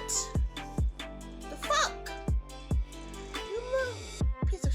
What? The fuck? You little piece of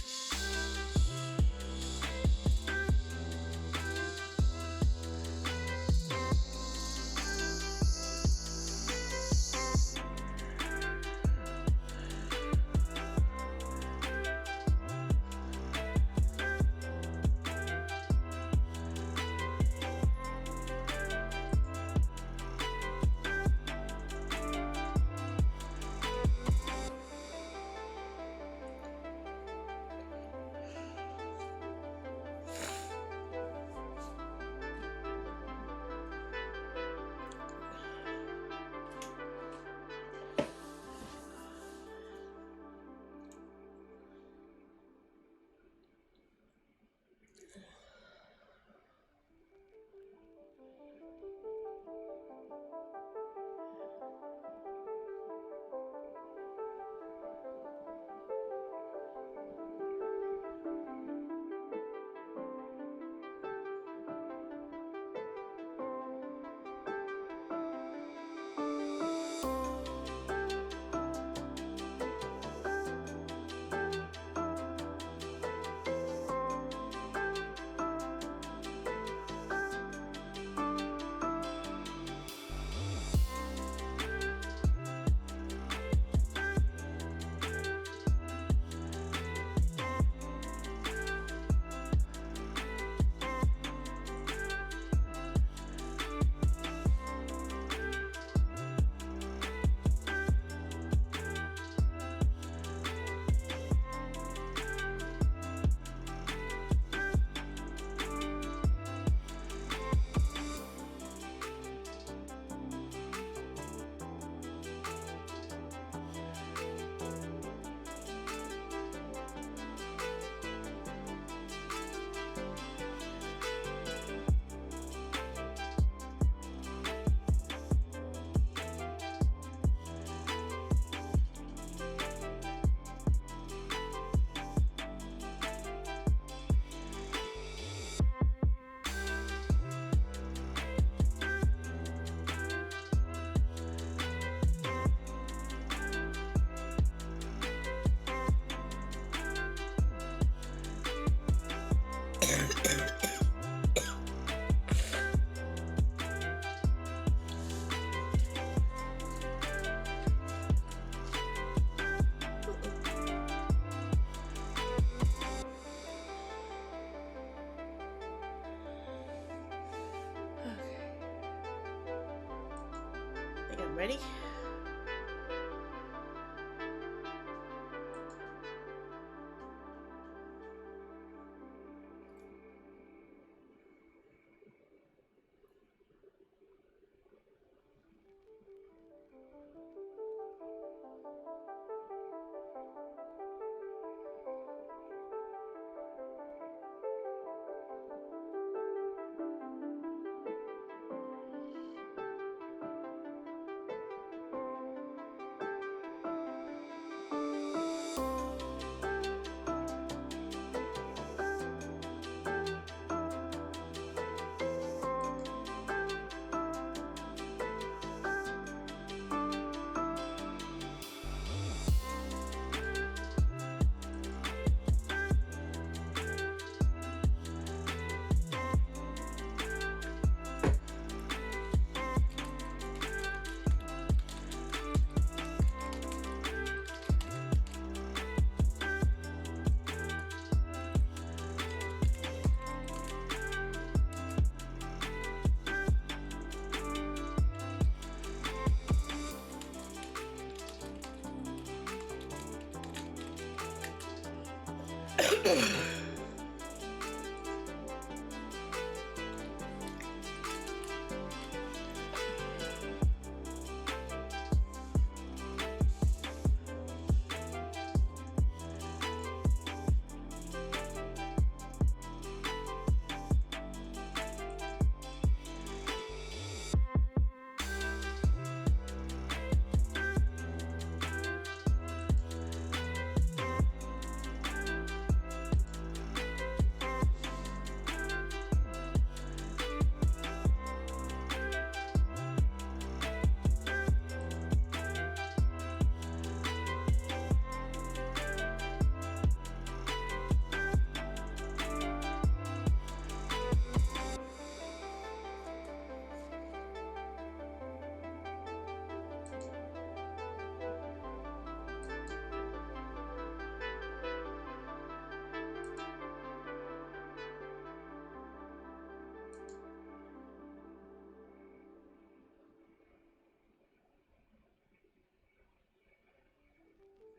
ready?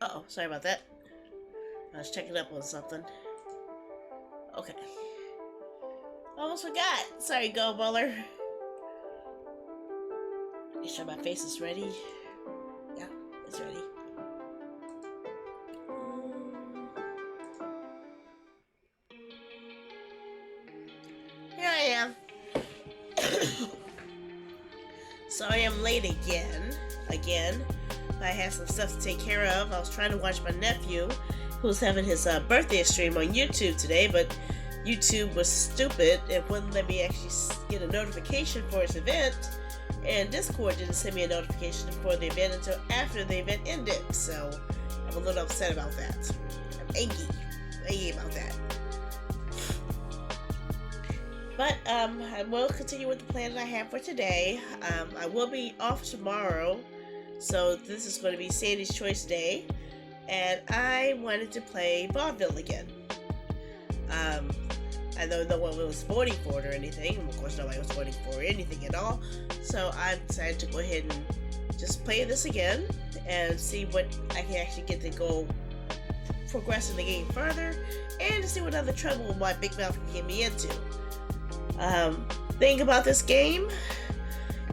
Uh-oh, sorry about that. I was checking up on something. Okay. Almost forgot. Sorry, Go Bowler. Make sure my face is ready. Yeah, it's ready. Here I am. Sorry I'm late again. I had some stuff to take care of. I was trying to watch my nephew, who's having his birthday stream on YouTube today, but YouTube was stupid and wouldn't let me actually get a notification for his event, and Discord didn't send me a notification for the event until after the event ended, so I'm a little upset about that. I'm angry about that. But I will continue with the plan that I have for today. I will be off tomorrow, so this is going to be Sandy's Choice Day, and I wanted to play Vaudeville again. I know no one was voting for it or anything, and of course nobody was voting for anything at all, so I decided to go ahead and just play this again and see what I can actually get to go progress in the game further, and to see what other trouble my big mouth can get me into. Thing about this game,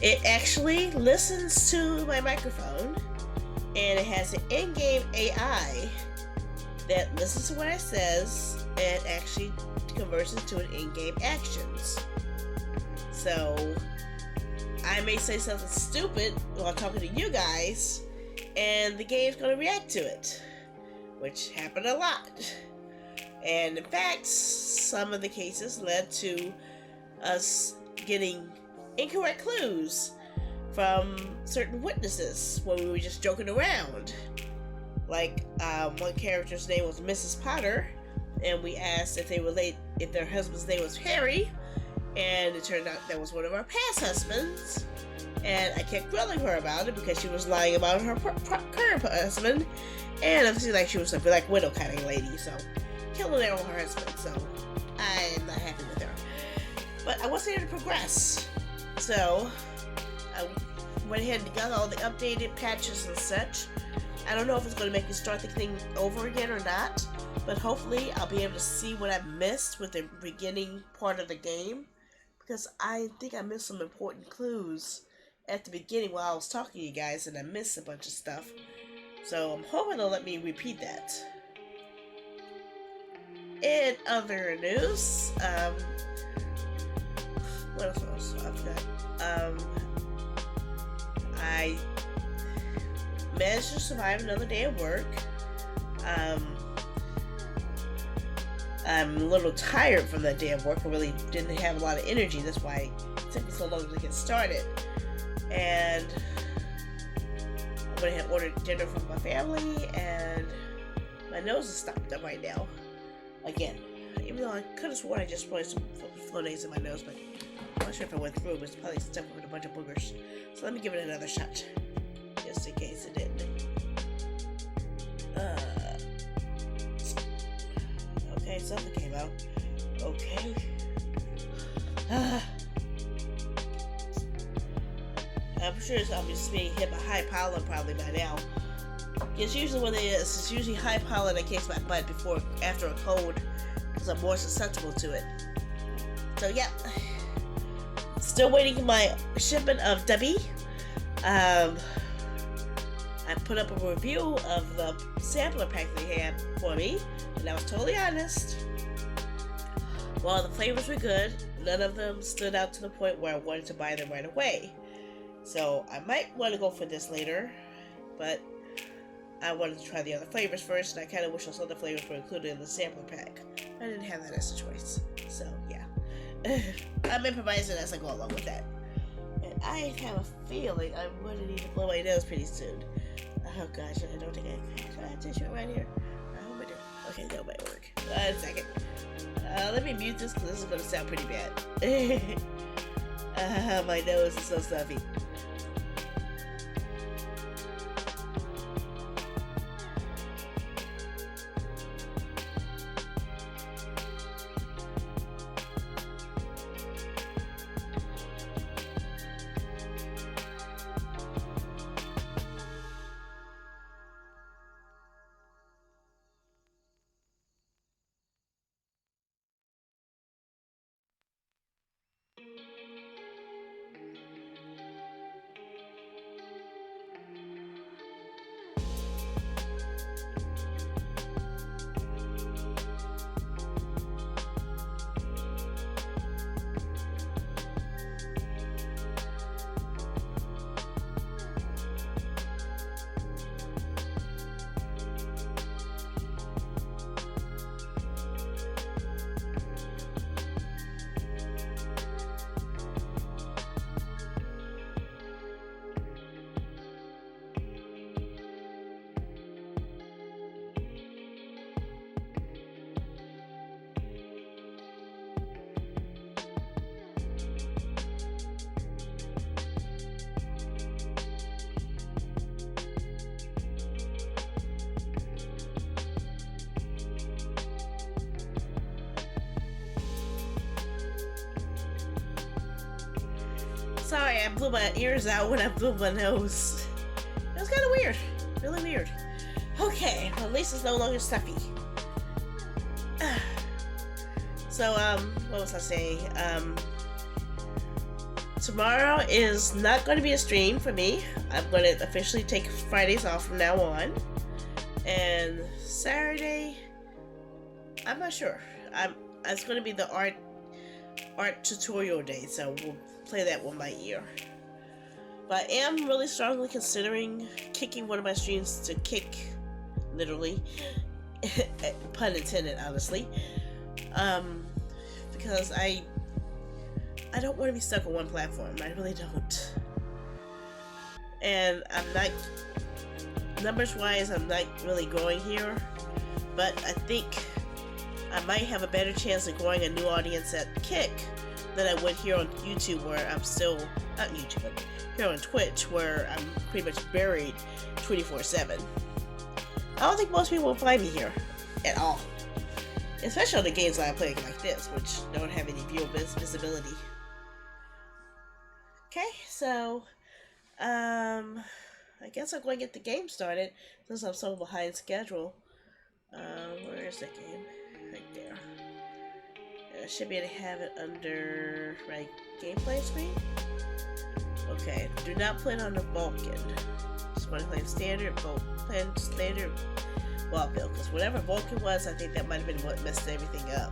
it actually listens to my microphone, and it has an in-game AI that listens to what I says and actually converts into an in-game actions. So I may say something stupid while talking to you guys, and the game's gonna react to it, which happened a lot. And in fact, some of the cases led to us getting incorrect clues from certain witnesses when we were just joking around. Like, one character's name was Mrs. Potter, and we asked if if their husband's name was Harry, and it turned out that was one of our past husbands. And I kept grilling her about it because she was lying about her current husband, and obviously, like, she was a Black Widow kind of lady, so killing her on her husband. So I'm not happy with her. But I wasn't able to progress, so I went ahead and got all the updated patches and such. I don't know if it's going to make me start the thing over again or not, but hopefully I'll be able to see what I missed with the beginning part of the game, because I think I missed some important clues at the beginning while I was talking to you guys, and I missed a bunch of stuff. So I'm hoping they'll let me repeat that. In other news, what else I've got? I managed to survive another day of work. I'm a little tired from that day of work. I really didn't have a lot of energy. That's why it took me so long to get started. And I went ahead and ordered dinner from my family, and my nose is stopped up right now. Again, even though I could have sworn I just sprayed some Flonase in my nose, but I'm not sure if I went through, but it's probably stuck with a bunch of boogers. So let me give it another shot, just in case it didn't. Okay, something came out. Okay. I'm sure it's obviously being hit by high pollen probably by now. It's usually what it is. It's usually high pollen that kicks my butt after a cold, because I'm more susceptible to it. So yeah. Still waiting for my shipment of Debbie. I put up a review of the sampler pack they had for me, and I was totally honest. While the flavors were good, none of them stood out to the point where I wanted to buy them right away. So I might want to go for this later, but I wanted to try the other flavors first, and I kind of wish those other flavors were included in the sampler pack. I didn't have that as a choice, so yeah. I'm improvising as I go along with that. And I have a feeling I'm going to need to blow my nose pretty soon. Oh gosh, I don't think I have tissue right here. I hope I do. Okay, that might work. A second. Let me mute this because this is going to sound pretty bad. My nose is so stuffy. Sorry, I blew my ears out when I blew my nose. It was kind of weird. Really weird. Okay, well, at least it's no longer stuffy. So, what was I saying? Tomorrow is not going to be a stream for me. I'm going to officially take Fridays off from now on. And Saturday, I'm not sure. It's going to be the art tutorial day, so we'll play that one by ear. But I am really strongly considering kicking one of my streams to kick, literally, pun intended, honestly, because I don't want to be stuck on one platform. I really don't. And I'm not, numbers wise, I'm not really growing here, but I think I might have a better chance of growing a new audience at Kick than I would here on YouTube, where I'm still, not YouTube, but here on Twitch, where I'm pretty much buried 24/7. I don't think most people will find me here at all, especially on the games that I play like this, which don't have any visibility. Okay, so I guess I'm going to get the game started since I'm so behind schedule. Where is that game? Right there. I should be able to have it under my gameplay screen. Okay, do not play on the Vulcan. Just want to play standard standard Vulcan, because whatever Vulcan was, I think that might have been what messed everything up.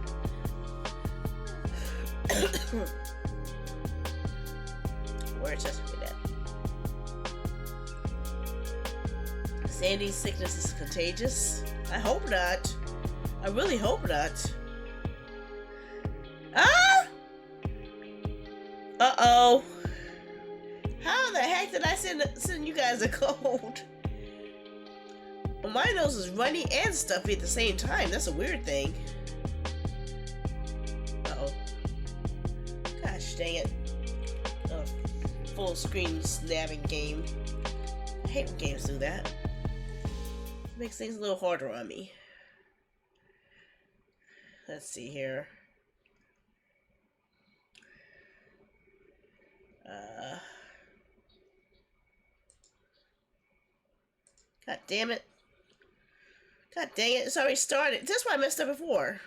Where's that at? Sandy's sickness is contagious? I hope not. I really hope not. Ah! Uh-oh. How the heck did I send you guys a code? Well, my nose is runny and stuffy at the same time. That's a weird thing. Uh-oh. Gosh dang it. A full screen snapping game. I hate when games do that. It makes things a little harder on me. Let's see here. God damn it. God dang it, it's already started. That's why I messed up before.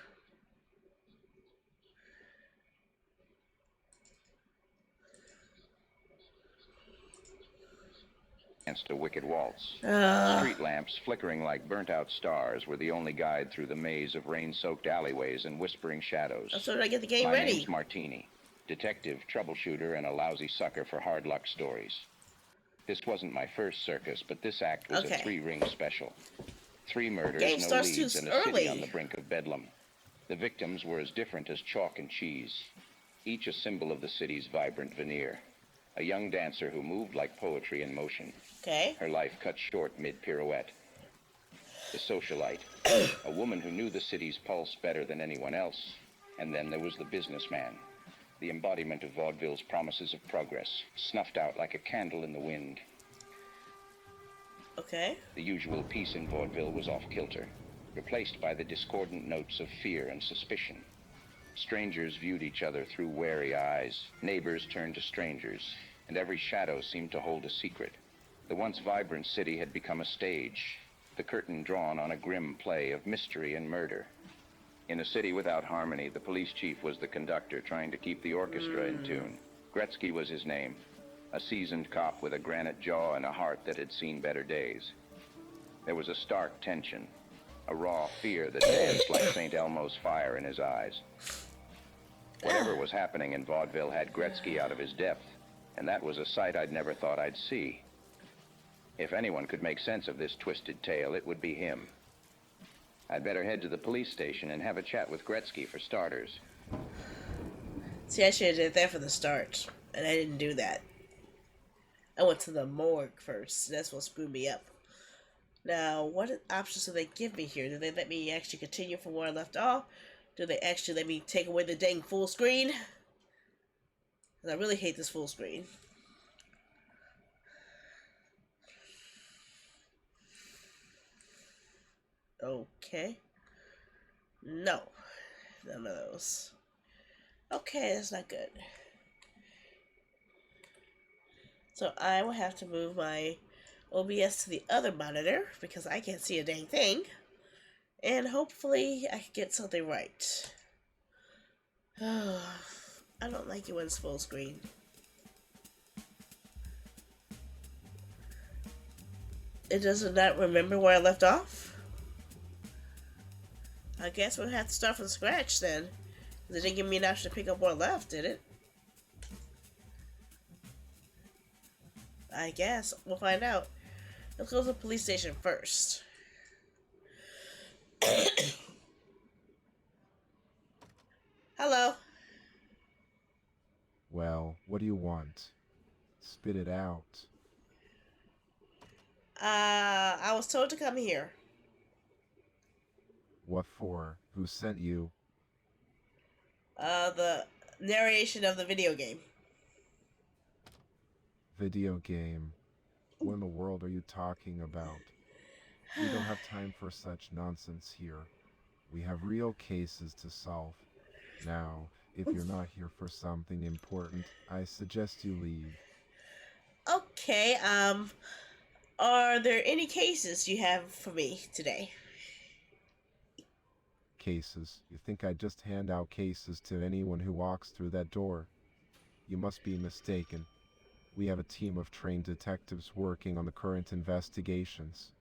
Against a wicked waltz. Street lamps flickering like burnt-out stars were the only guide through the maze of rain-soaked alleyways and whispering shadows. So did I get the game My ready? name's Martini, detective, troubleshooter, and a lousy sucker for hard luck stories. This wasn't my first circus, but this act was a 3-ring special. 3 murders, Game no starts leads, too and a early. city on the brink of bedlam. The victims were as different as chalk and cheese, each a symbol of the city's vibrant veneer. A young dancer who moved like poetry in motion. Okay. Her life cut short mid-pirouette. The socialite, a woman who knew the city's pulse better than anyone else. And then there was the businessman, the embodiment of vaudeville's promises of progress, snuffed out like a candle in the wind. Okay. The usual peace in vaudeville was off-kilter, replaced by the discordant notes of fear and suspicion. Strangers viewed each other through wary eyes, neighbors turned to strangers, and every shadow seemed to hold a secret. The once vibrant city had become a stage, the curtain drawn on a grim play of mystery and murder. In a city without harmony, the police chief was the conductor trying to keep the orchestra in tune. Gretzky was his name, a seasoned cop with a granite jaw and a heart that had seen better days. There was a stark tension, a raw fear that danced like St. Elmo's fire in his eyes. Whatever was happening in vaudeville had Gretzky out of his depth, and that was a sight I'd never thought I'd see. If anyone could make sense of this twisted tale, it would be him. I'd better head to the police station and have a chat with Gretzky for starters. See, I should have did that for the start, and I didn't do that. I went to the morgue first. That's what screwed me up. Now, what options do they give me here? Do they let me actually continue from where I left off? Do they actually let me take away the dang full screen? 'Cause I really hate this full screen. Okay. No. None of those. Okay, that's not good. So I will have to move my OBS to the other monitor because I can't see a dang thing. And hopefully I can get something right. I don't like it when it's full screen. It does not remember where I left off? I guess we'll have to start from scratch then. It didn't give me an option to pick up where I left, did it? I guess. We'll find out. Let's go to the police station first. Hello. Well, what do you want? Spit it out. I was told to come here. What for? Who sent you? The narration of the video game. Video game. What in the world are you talking about? We don't have time for such nonsense here. We have real cases to solve. Now, if you're not here for something important, I suggest you leave. Okay, are there any cases you have for me today? Cases? You think I just hand out cases to anyone who walks through that door? You must be mistaken. We have a team of trained detectives working on the current investigations.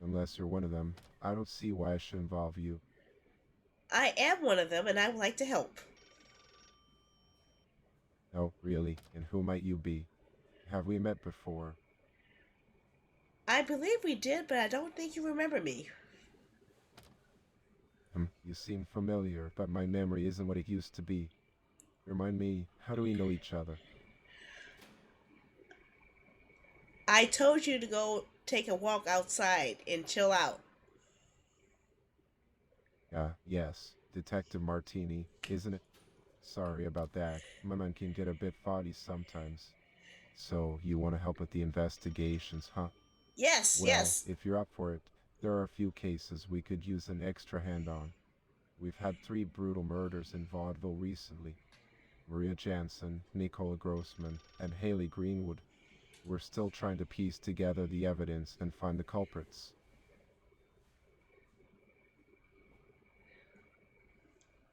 Unless you're one of them, I don't see why I should involve you. I am one of them, and I would like to help. Oh, really? And who might you be? Have we met before? I believe we did, but I don't think you remember me. You seem familiar, but my memory isn't what it used to be. Remind me, how do we know each other? I told you to go take a walk outside and chill out. Yes, Detective Martini, isn't it? Sorry about that. My mind can get a bit foggy sometimes. So, you want to help with the investigations, huh? Yes, Well, yes. if you're up for it, there are a few cases we could use an extra hand on. We've had 3 brutal murders in vaudeville recently. Maria Jansen, Nicola Grossman, and Haley Greenwood. We're still trying to piece together the evidence and find the culprits.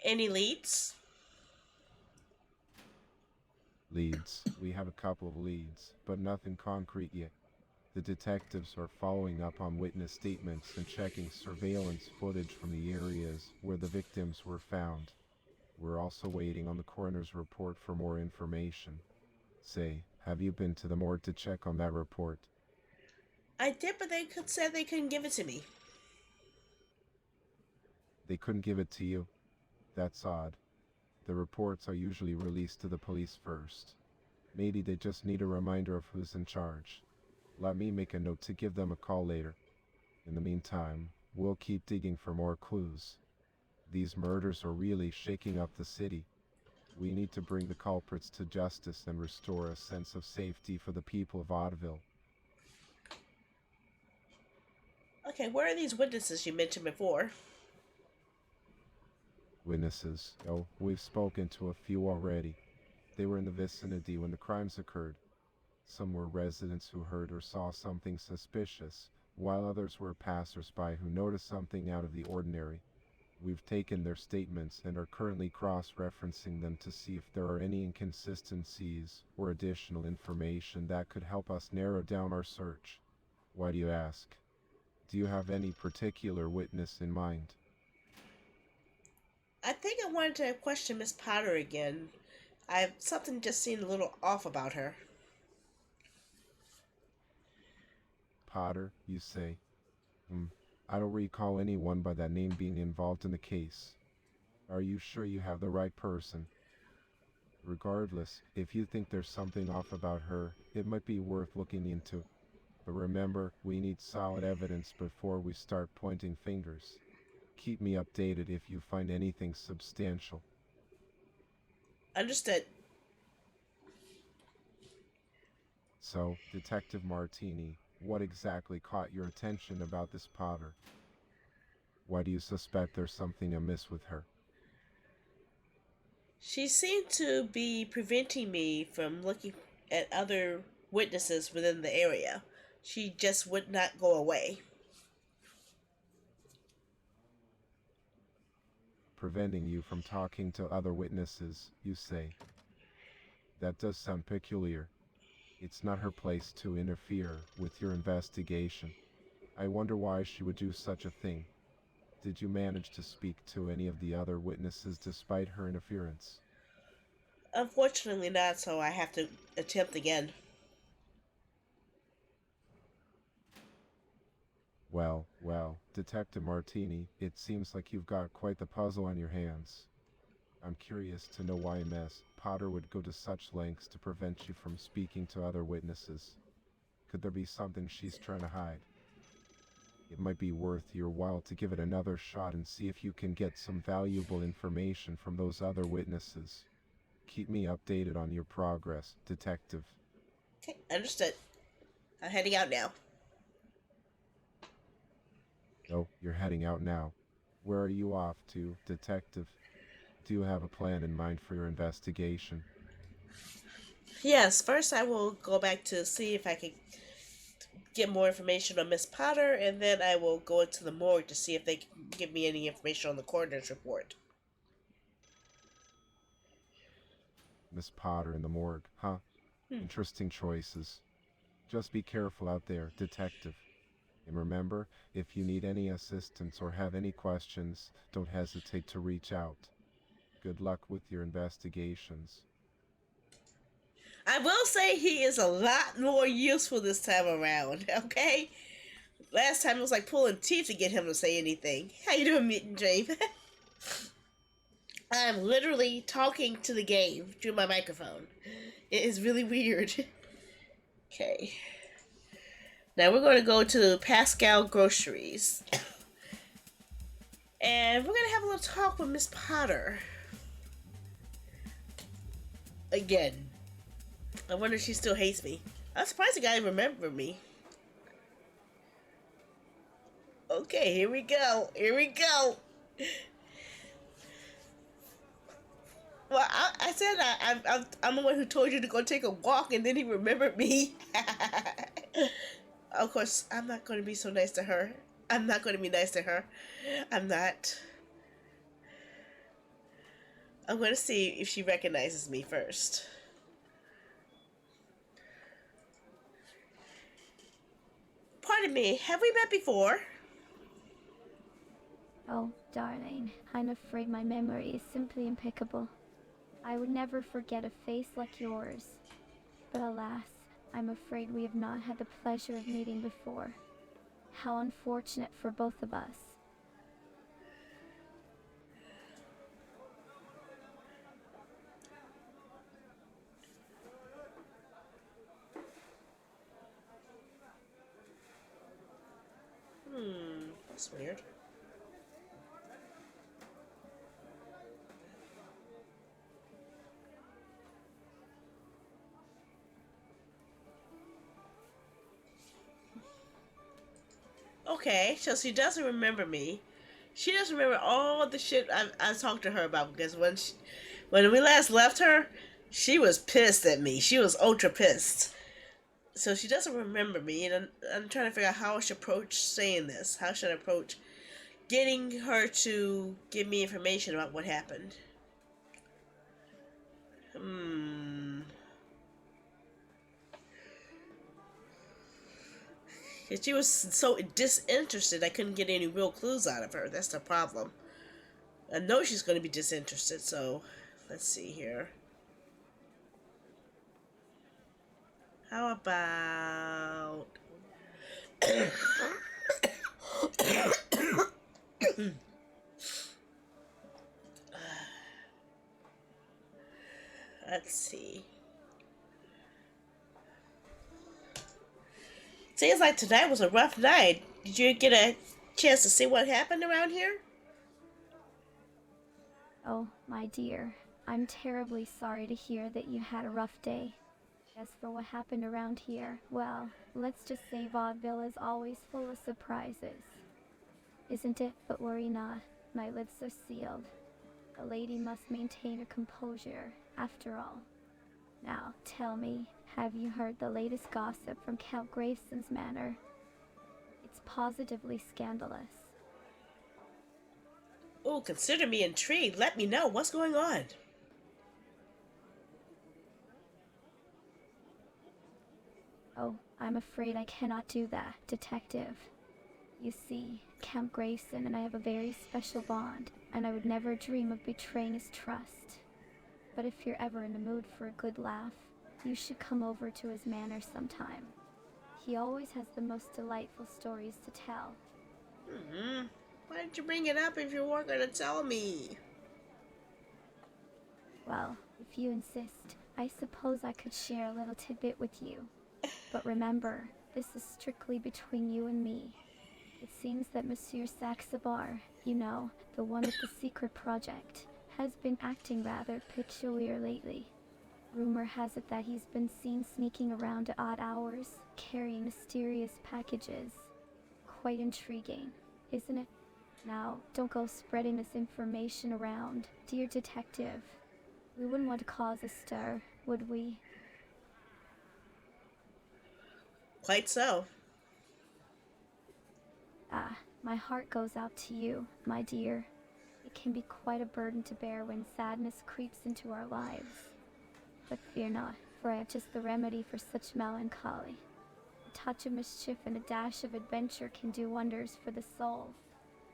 Any leads? Leads. We have a couple of leads, but nothing concrete yet. The detectives are following up on witness statements and checking surveillance footage from the areas where the victims were found. We're also waiting on the coroner's report for more information. Say, have you been to the morgue to check on that report? I did, but they said they couldn't give it to me. They couldn't give it to you? That's odd. The reports are usually released to the police first. Maybe they just need a reminder of who's in charge. Let me make a note to give them a call later. In the meantime, we'll keep digging for more clues. These murders are really shaking up the city. We need to bring the culprits to justice and restore a sense of safety for the people of Vaudeville. Okay, where are these witnesses you mentioned before? Witnesses. Oh, we've spoken to a few already. They were in the vicinity when the crimes occurred. Some were residents who heard or saw something suspicious, while others were passers-by who noticed something out of the ordinary. We've taken their statements and are currently cross-referencing them to see if there are any inconsistencies or additional information that could help us narrow down our search. Why do you ask? Do you have any particular witness in mind? I think I wanted to question Miss Potter again. Something just seemed a little off about her. Potter, you say? I don't recall anyone by that name being involved in the case. Are you sure you have the right person? Regardless, if you think there's something off about her, it might be worth looking into. But remember, we need solid evidence before we start pointing fingers. Keep me updated if you find anything substantial. Understood. So, Detective Martini, what exactly caught your attention about this Potter? Why do you suspect there's something amiss with her? She seemed to be preventing me from looking at other witnesses within the area. She just would not go away. Preventing you from talking to other witnesses, you say. That does sound peculiar. It's not her place to interfere with your investigation. I wonder why she would do such a thing. Did you manage to speak to any of the other witnesses despite her interference? Unfortunately not, so I have to attempt again. Well, Detective Martini, it seems like you've got quite the puzzle on your hands. I'm curious to know why Miss Potter would go to such lengths to prevent you from speaking to other witnesses. Could there be something she's trying to hide? It might be worth your while to give it another shot and see if you can get some valuable information from those other witnesses. Keep me updated on your progress, Detective. Okay, understood. I'm heading out now. Oh, you're heading out now. Where are you off to, Detective? Do you have a plan in mind for your investigation? Yes, first I will go back to see if I can get more information on Miss Potter, and then I will go into the morgue to see if they can give me any information on the coroner's report. Miss Potter in the morgue, huh? Interesting choices. Just be careful out there, Detective. And remember, if you need any assistance or have any questions, don't hesitate to reach out. Good luck with your investigations. I will say he is a lot more useful this time around, okay? Last time it was like pulling teeth to get him to say anything. How you doing, Meet and Dream? I'm literally talking to the game through my microphone. It is really weird. Okay. Now we're going to go to Pascal Groceries. And we're going to have a little talk with Miss Potter. Again. I wonder if she still hates me. I'm surprised the guy remembered me. Okay, here we go. Well, I said I'm the one who told you to go take a walk, and then he remembered me. Of course, I'm not going to be so nice to her. I'm not going to be nice to her. I'm not. I'm going to see if she recognizes me first. Pardon me, have we met before? Oh, darling, I'm afraid my memory is simply impeccable. I would never forget a face like yours. But alas, I'm afraid we have not had the pleasure of meeting before. How unfortunate for both of us. That's weird. Okay, so she doesn't remember me. She doesn't remember all the shit I talked to her about, because when we last left her, she was pissed at me. She was ultra pissed. So she doesn't remember me, and I'm trying to figure out how I should approach saying this. How should I approach getting her to give me information about what happened. She was so disinterested, I couldn't get any real clues out of her. That's the problem. I know she's going to be disinterested, so let's see here. How about... Let's see. Seems like tonight was a rough night. Did you get a chance to see what happened around here? Oh, my dear, I'm terribly sorry to hear that you had a rough day. As for what happened around here, well, let's just say Vaudeville is always full of surprises. Isn't it? But worry not, my lips are sealed. A lady must maintain her composure, after all. Now, tell me, have you heard the latest gossip from Count Graveson's manor? It's positively scandalous. Oh, consider me intrigued. Let me know what's going on. Oh, I'm afraid I cannot do that, Detective. You see, Count Graveson and I have a very special bond, and I would never dream of betraying his trust. But if you're ever in the mood for a good laugh, you should come over to his manor sometime. He always has the most delightful stories to tell. Why didn't you bring it up if you weren't going to tell me? Well, if you insist, I suppose I could share a little tidbit with you. But remember, this is strictly between you and me. It seems that Monsieur Saxabar, you know, the one with the secret project, has been acting rather peculiar lately. Rumor has it that he's been seen sneaking around at odd hours, carrying mysterious packages. Quite intriguing, isn't it? Now, don't go spreading this information around, dear detective. We wouldn't want to cause a stir, would we? Quite so. Ah, my heart goes out to you, my dear. It can be quite a burden to bear when sadness creeps into our lives. But fear not, for I have just the remedy for such melancholy. A touch of mischief and a dash of adventure can do wonders for the soul.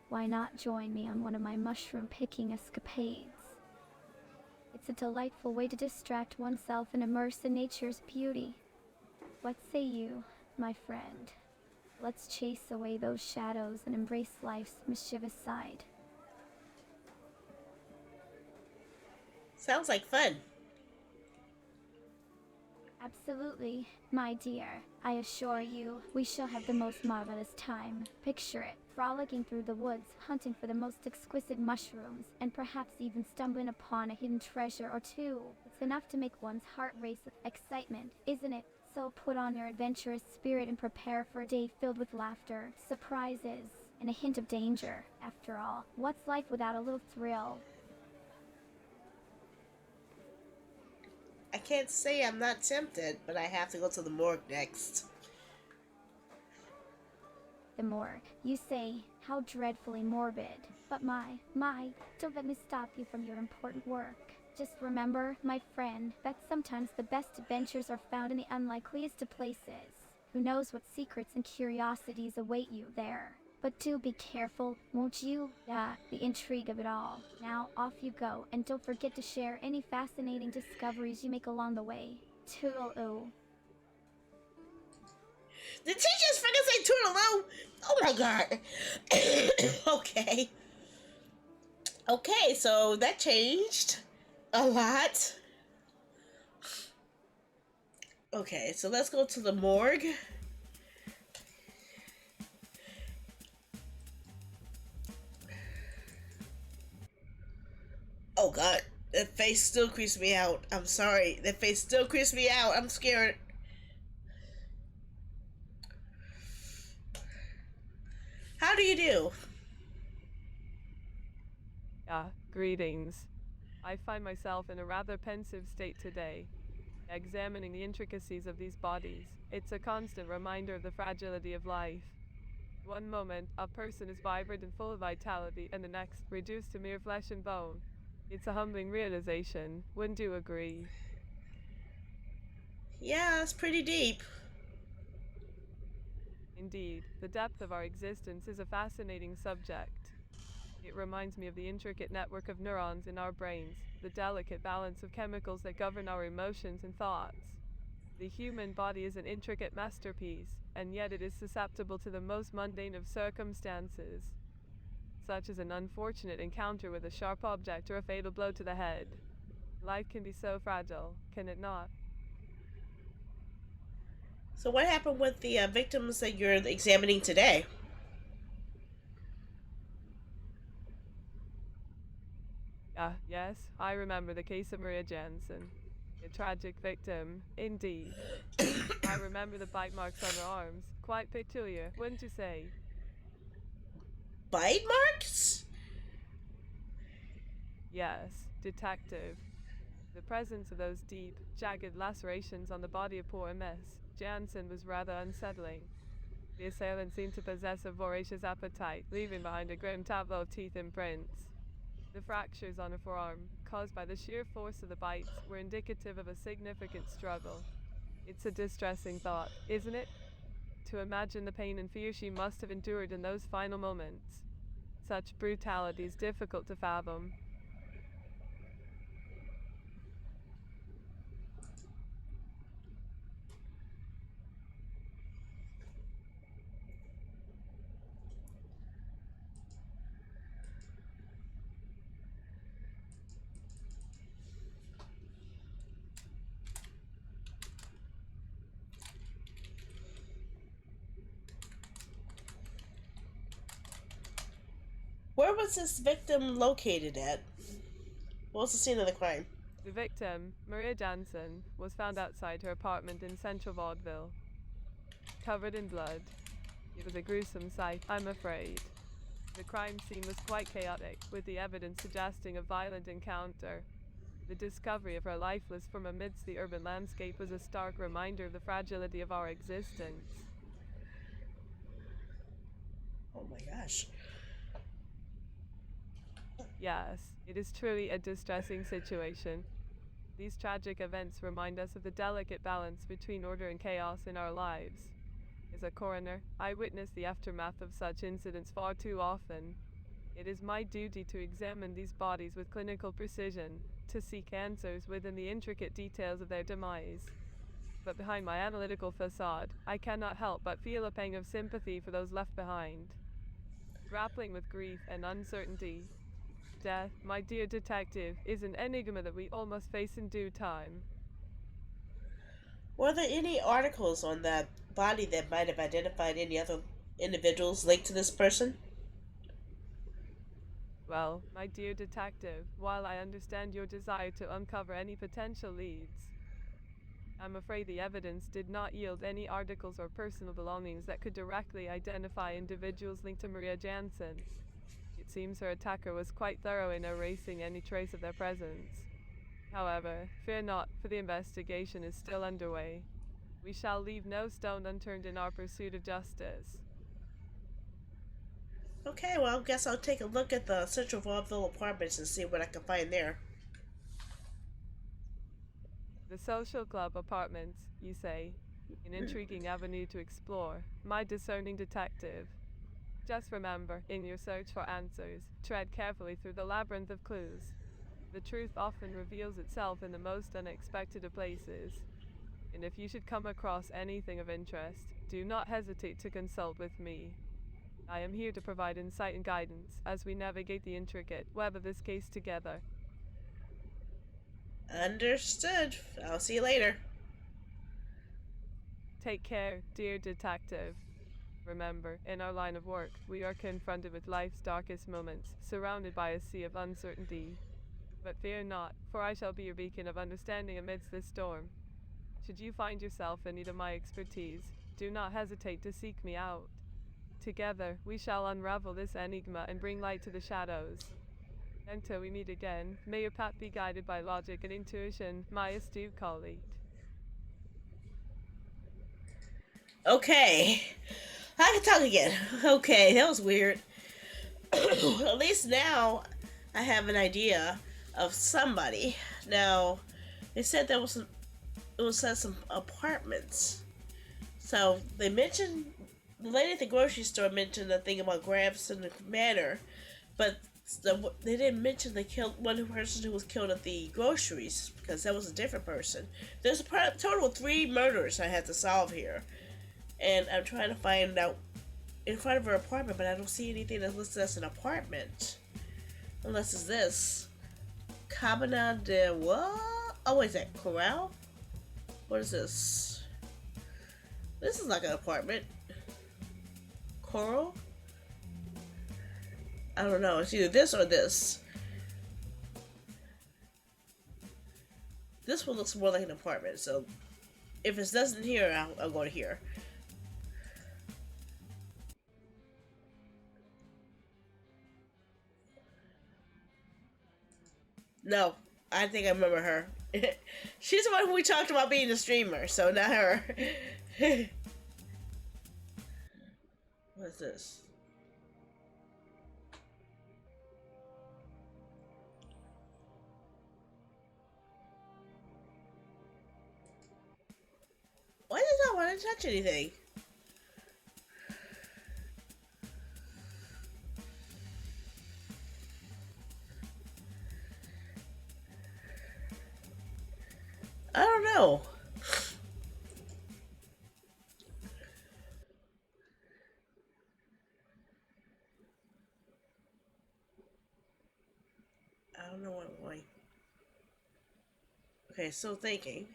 Why not join me on one of my mushroom-picking escapades? It's a delightful way to distract oneself and immerse in nature's beauty. What say you, my friend? Let's chase away those shadows and embrace life's mischievous side. Sounds like fun. Absolutely, my dear. I assure you, we shall have the most marvelous time. Picture it, frolicking through the woods, hunting for the most exquisite mushrooms, and perhaps even stumbling upon a hidden treasure or two. It's enough to make one's heart race with excitement, isn't it? So put on your adventurous spirit and prepare for a day filled with laughter, surprises, and a hint of danger. After all, what's life without a little thrill? I can't say I'm not tempted, but I have to go to the morgue next. The morgue. You say, how dreadfully morbid. But my, don't let me stop you from your important work. Just remember, my friend, that sometimes the best adventures are found in the unlikeliest of places. Who knows what secrets and curiosities await you there? But do be careful, won't you? The intrigue of it all. Now, off you go, and don't forget to share any fascinating discoveries you make along the way. Toodle-oo. The teacher's finna say toodaloo! Oh my god. Okay. Okay, so that changed a lot. Okay, so let's go to the morgue. Oh god, that face still creeps me out. I'm sorry, that face still creeps me out. I'm scared. How do you do? Greetings. I find myself in a rather pensive state today, examining the intricacies of these bodies. It's a constant reminder of the fragility of life. One moment, a person is vibrant and full of vitality, and the next, reduced to mere flesh and bone. It's a humbling realization. Wouldn't you agree? Yeah, it's pretty deep. Indeed, the depth of our existence is a fascinating subject. It reminds me of the intricate network of neurons in our brains, the delicate balance of chemicals that govern our emotions and thoughts. The human body is an intricate masterpiece, and yet it is susceptible to the most mundane of circumstances, such as an unfortunate encounter with a sharp object or a fatal blow to the head. Life can be so fragile, can it not? So, what happened with the victims that you're examining today? Ah, yes, I remember the case of Maria Jansen. A tragic victim, indeed. I remember the bite marks on her arms. Quite peculiar, wouldn't you say? Bite marks? Yes, detective. The presence of those deep, jagged lacerations on the body of poor Miss Jansen was rather unsettling. The assailant seemed to possess a voracious appetite, leaving behind a grim tableau of teeth and prints. The fractures on her forearm, caused by the sheer force of the bites, were indicative of a significant struggle. It's a distressing thought, isn't it? To imagine the pain and fear she must have endured in those final moments. Such brutality is difficult to fathom. Where was this victim located at? What was the scene of the crime? The victim, Maria Jansen, was found outside her apartment in central vaudeville, covered in blood. It was a gruesome sight, I'm afraid. The crime scene was quite chaotic, with the evidence suggesting a violent encounter. The discovery of her lifeless from amidst the urban landscape was a stark reminder of the fragility of our existence. Oh my gosh. Yes, it is truly a distressing situation. These tragic events remind us of the delicate balance between order and chaos in our lives. As a coroner, I witness the aftermath of such incidents far too often. It is my duty to examine these bodies with clinical precision, to seek answers within the intricate details of their demise. But behind my analytical facade, I cannot help but feel a pang of sympathy for those left behind. Grappling with grief and uncertainty, death, my dear detective, is an enigma that we all must face in due time. Were there any articles on that body that might have identified any other individuals linked to this person? Well, my dear detective, while I understand your desire to uncover any potential leads, I'm afraid the evidence did not yield any articles or personal belongings that could directly identify individuals linked to Maria Jansen. It seems her attacker was quite thorough in erasing any trace of their presence. However, fear not, for the investigation is still underway. We shall leave no stone unturned in our pursuit of justice. Okay, well, I guess I'll take a look at the Central Vaudeville apartments and see what I can find there. The Social Club apartments, you say? An intriguing avenue to explore, my discerning detective. Just remember, in your search for answers, tread carefully through the labyrinth of clues. The truth often reveals itself in the most unexpected of places. And if you should come across anything of interest, do not hesitate to consult with me. I am here to provide insight and guidance as we navigate the intricate web of this case together. Understood. I'll see you later. Take care, dear detective. Remember, in our line of work, we are confronted with life's darkest moments, surrounded by a sea of uncertainty. But fear not, for I shall be your beacon of understanding amidst this storm. Should you find yourself in need of my expertise, do not hesitate to seek me out. Together, we shall unravel this enigma and bring light to the shadows. Until we meet again, may your path be guided by logic and intuition, my astute colleague. Okay. I can talk again. Okay, that was weird. At least now I have an idea of somebody. Now, they said there was some, it was at some apartments. So they mentioned the lady at the grocery store mentioned the thing about Graveston Manor, but they didn't mention they killed one person who was killed at the groceries because that was a different person. There's a total of 3 murders I had to solve here, and I'm trying to find out in front of her apartment, but I don't see anything that listed as an apartment. Unless it's this. Cabana de what? Oh, wait, is that Corral? What is this? This is like an apartment. Coral? I don't know. It's either this or this. This one looks more like an apartment, so if it doesn't here, I'll go to here. No, I think I remember her. She's the one who we talked about being a streamer, so not her. What's this? Why does not want to touch anything? I don't know. I don't know what I'm going. Okay, still thinking.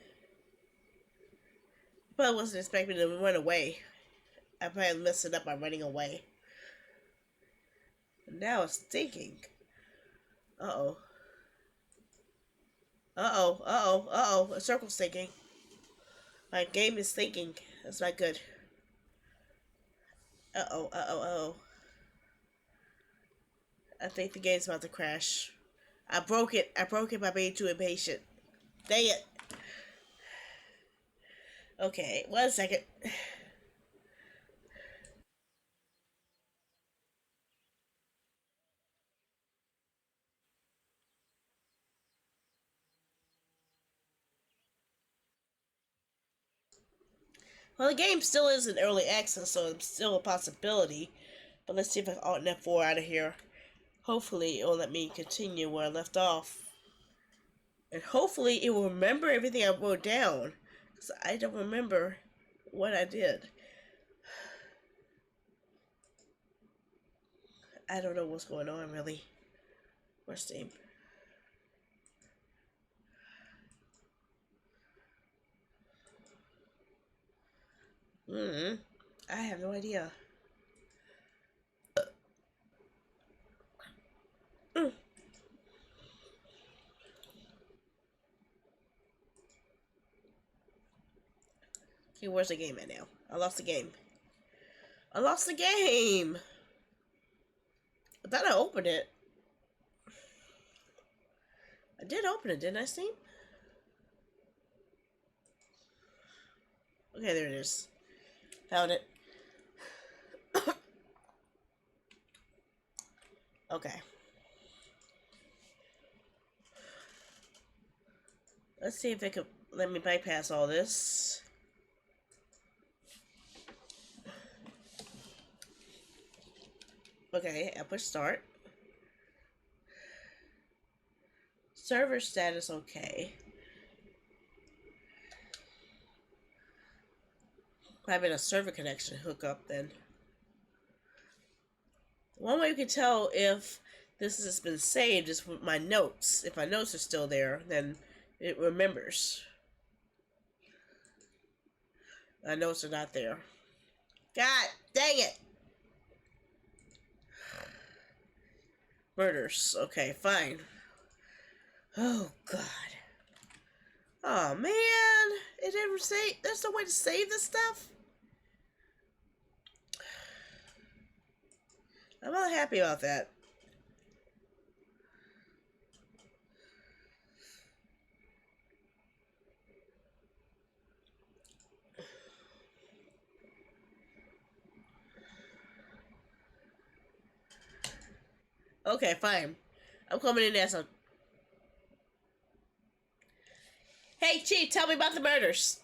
But I wasn't expecting to run away. I probably messed it up by running away. Now it's thinking. Uh-oh. Uh-oh. Uh-oh. Uh-oh. A circle's thinking. My game is thinking. That's not good. Uh-oh. Uh-oh. Uh-oh. I think the game's about to crash. I broke it. I broke it by being too impatient. Dang it. Okay, 1 second. Well, the game still is in early access, so it's still a possibility. But let's see if I can alt F4 out of here. Hopefully, it will let me continue where I left off. And hopefully, it will remember everything I wrote down. Because I don't remember what I did. I don't know what's going on, really. Where's Steam? I have no idea. Okay, where's the game at now? I lost the game. I lost the game! I thought I opened it. I did open it, didn't I, Steam? Okay, there it is. Found it. Okay. Let's see if it could let me bypass all this. Okay, I push start. Server status okay. Having a server connection hookup then. One way you can tell if this has been saved is with my notes. If my notes are still there, then it remembers. My notes are not there. God dang it! Murders. Okay, fine. Oh, God. Oh, man. It didn't say... There's no way to save this stuff? I'm not happy about that. Okay, fine. I'm coming in there. So, hey, Chief, tell me about the murders.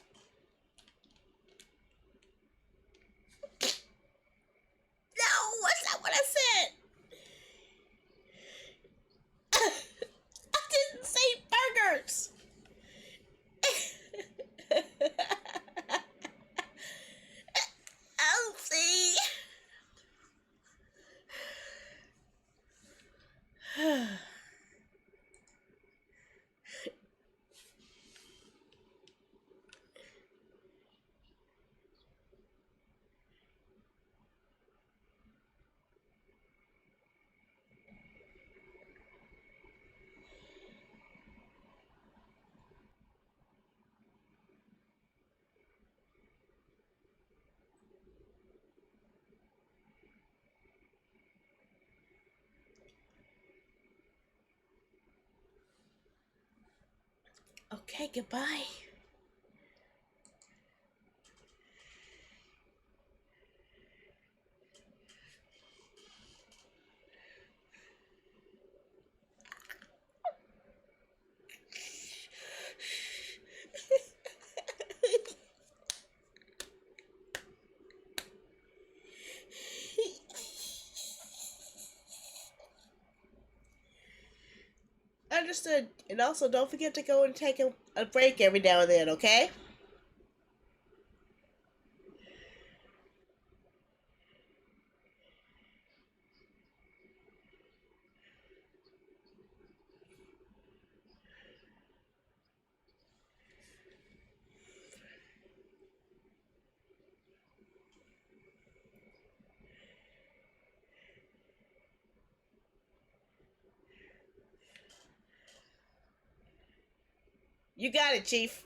No, that's not what I said. I didn't say burgers. Elsie. Okay, goodbye. Understood. And also, don't forget to go and take a break every now and then, okay? You got it, Chief.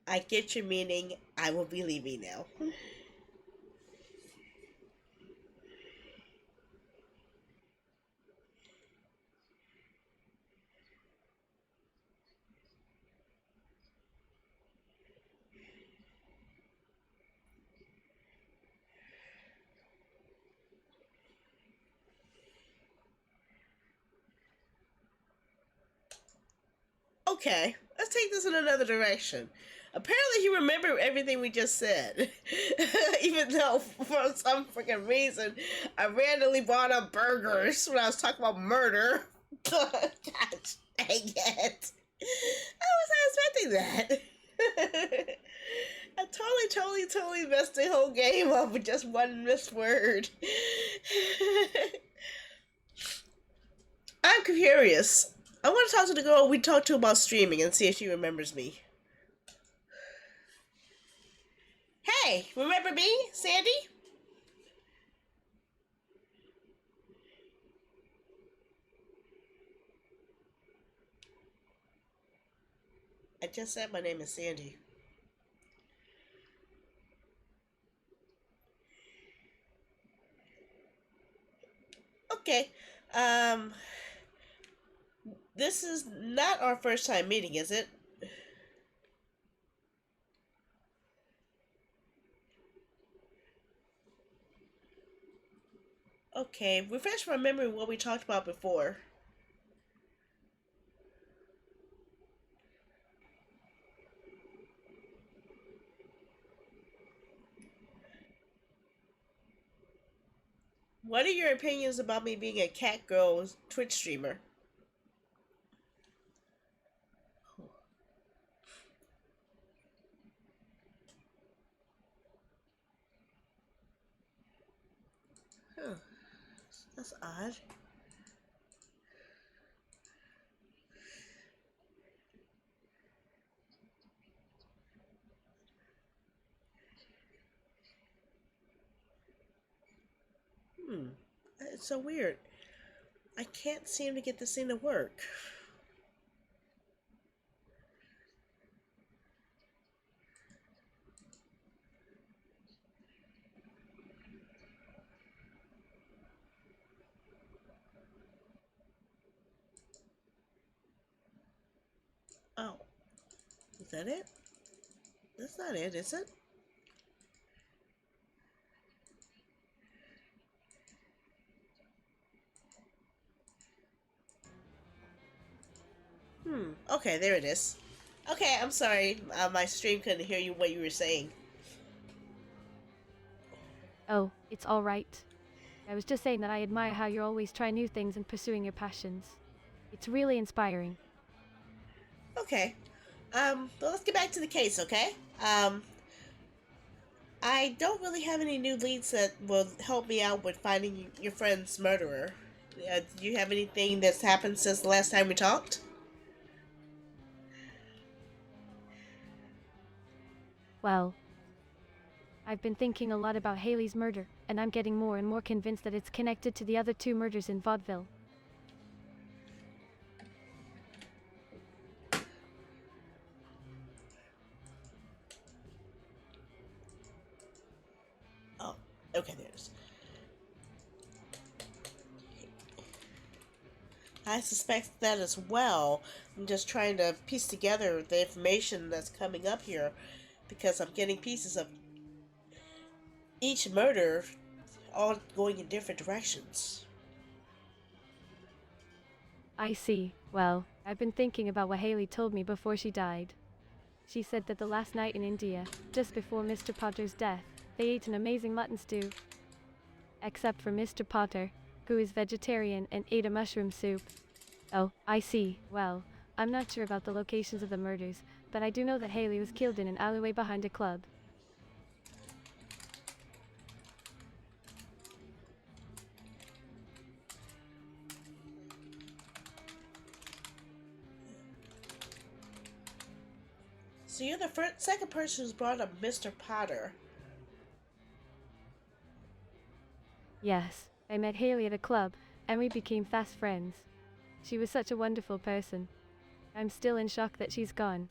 I get your meaning. I will be leaving now. Okay, let's take this in another direction. Apparently, he remembered everything we just said. Even though, for some freaking reason, I randomly brought up burgers when I was talking about murder. God dang it. I was not expecting that. I totally messed the whole game up with just one missed word. I'm curious. I want to talk to the girl we talked to about streaming and see if she remembers me. Hey, remember me, Sandy? I just said my name is Sandy. Okay. Um, this is not our first time meeting, is it? Okay, refresh my memory what we talked about before. What are your opinions about me being a cat girl Twitch streamer? Huh, that's odd. Hmm, it's so weird. I can't seem to get this thing to work. that it? That's not it, is it? Okay, there it is. Okay, I'm sorry. My stream couldn't hear you what you were saying. Oh, it's all right. I was just saying that I admire how you're always trying new things and pursuing your passions. It's really inspiring. Okay. Well, let's get back to the case, okay? I don't really have any new leads that will help me out with finding your friend's murderer. Do you have anything that's happened since the last time we talked? Well, I've been thinking a lot about Haley's murder, and I'm getting more and more convinced that it's connected to the other two murders in Vaudeville. Oh, okay, there it is. I suspect that as well. I'm just trying to piece together the information that's coming up here because I'm getting pieces of each murder all going in different directions. I see. Well, I've been thinking about what Haley told me before she died. She said that the last night in India, just before Mr. Potter's death, they ate an amazing mutton stew. Except for Mr. Potter, who is vegetarian and ate a mushroom soup. Oh, I see. Well, I'm not sure about the locations of the murders, but I do know that Haley was killed in an alleyway behind a club. So you're the second person who's brought up Mr. Potter. Yes, I met Haley at a club, and we became fast friends. She was such a wonderful person. I'm still in shock that she's gone.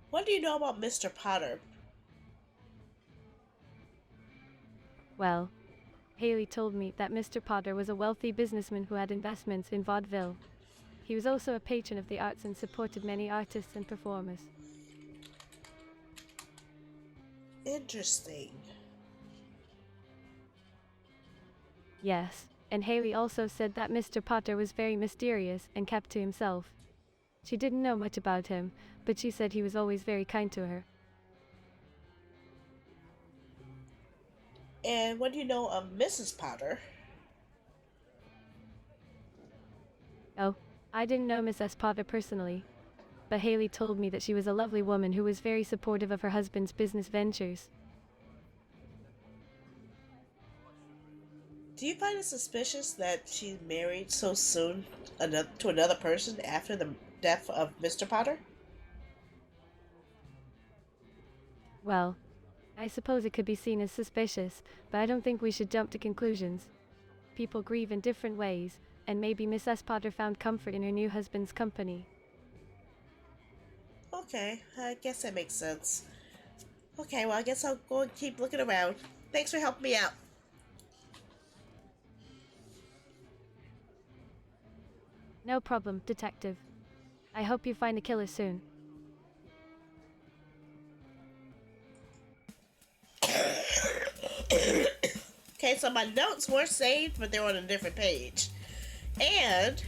What do you know about Mr. Potter? Well, Haley told me that Mr. Potter was a wealthy businessman who had investments in vaudeville. He was also a patron of the arts and supported many artists and performers. Interesting. Yes, and Haley also said that Mr. Potter was very mysterious and kept to himself. She didn't know much about him, but she said he was always very kind to her. And what do you know of Mrs. Potter? Oh, I didn't know Mrs. Potter personally, but Haley told me that she was a lovely woman who was very supportive of her husband's business ventures. Do you find it suspicious that she married so soon to another person after the death of Mr. Potter? Well, I suppose it could be seen as suspicious, but I don't think we should jump to conclusions. People grieve in different ways, and maybe Mrs. Potter found comfort in her new husband's company. Okay, I guess that makes sense. Okay, well, I guess I'll go and keep looking around. Thanks for helping me out. No problem, detective. I hope you find the killer soon. Okay, so my notes were saved, but they're on a different page. And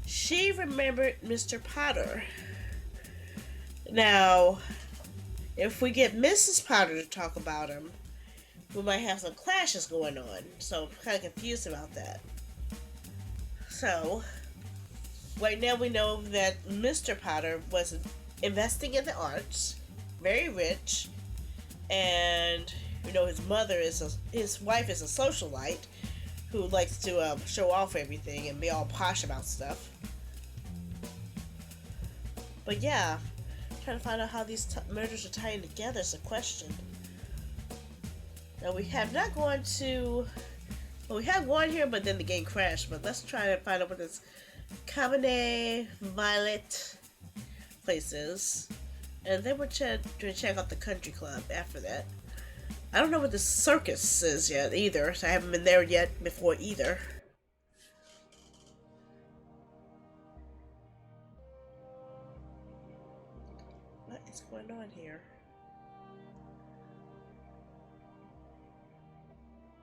she remembered Mr. Potter. Now, if we get Mrs. Potter to talk about him, we might have some clashes going on. So I'm kind of confused about that. So, right now we know that Mr. Potter was investing in the arts, very rich, and you know his wife is a socialite who likes to show off everything and be all posh about stuff. But yeah, trying to find out how these murders are tying together is a question. Now we have not gone to. Well, we have one here, but then the game crashed. But let's try to find out what this Cabernet Violet place is. And then we're going to check out the country club after that. I don't know what the circus is yet either. So I haven't been there yet before either.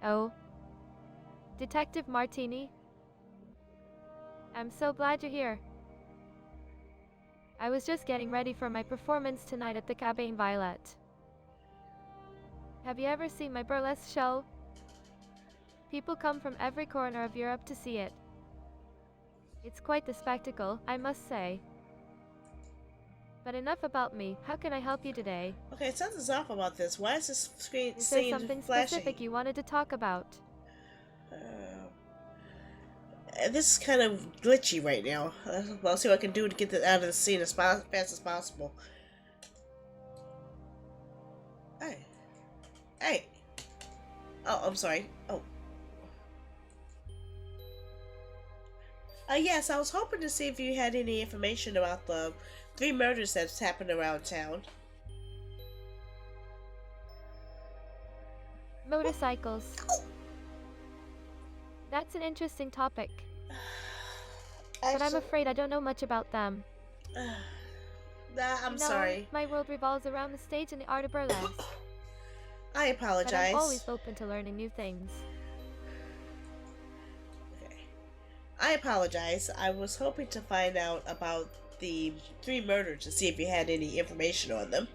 Oh, Detective Martini? I'm so glad you're here. I was just getting ready for my performance tonight at the Cabane Violet. Have you ever seen my burlesque show? People come from every corner of Europe to see it. It's quite the spectacle, I must say. But enough about me. How can I help you today? Okay, something's off about this. Why is this screen Is there scene something flashing? specific you wanted to talk about? This is kind of glitchy right now. I'll see what I can do to get this out of the scene as fast as possible. Hey. Hey. Oh, I'm sorry. Oh. Yes, I was hoping to see if you had any information about the 3 murders that's happened around town. Motorcycles. That's an interesting topic. But I'm afraid I don't know much about them. I'm You know, sorry. My world revolves around the stage and the art of burlesque. I apologize. But I'm always open to learning new things. Okay. I apologize. I was hoping to find out about the 3 murders to see if you had any information on them.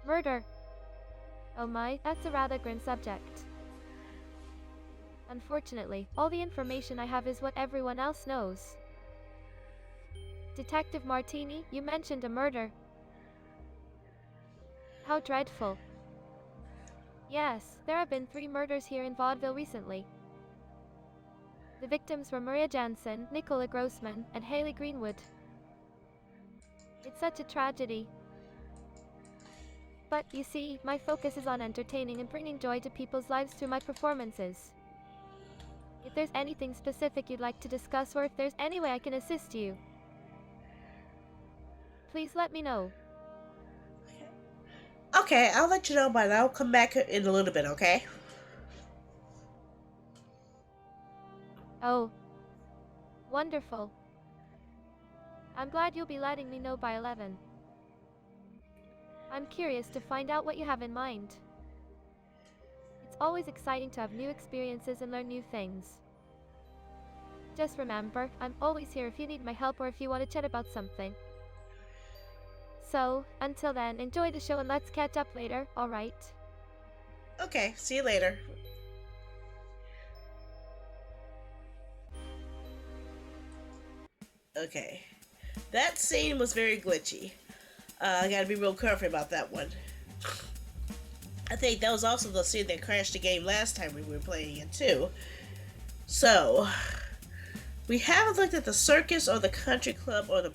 Murder. Oh my, that's a rather grim subject. Unfortunately, all the information I have is what everyone else knows. Detective Martini, you mentioned a murder. How dreadful. Yes, there have been 3 murders here in Vaudeville recently. The victims were Maria Jansen, Nicola Grossman, and Haley Greenwood. It's such a tragedy. But, you see, my focus is on entertaining and bringing joy to people's lives through my performances. If there's anything specific you'd like to discuss or if there's any way I can assist you, please let me know. Okay, I'll let you know, but I'll come back in a little bit, okay? Oh. Wonderful. I'm glad you'll be letting me know by 11. I'm curious to find out what you have in mind. It's always exciting to have new experiences and learn new things. Just remember, I'm always here if you need my help or if you want to chat about something. So, until then, enjoy the show and let's catch up later, alright? Okay, see you later. Okay. That scene was very glitchy. I gotta be real careful about that one. I think that was also the scene that crashed the game last time we were playing it too. So, we haven't looked at the circus or the country club or the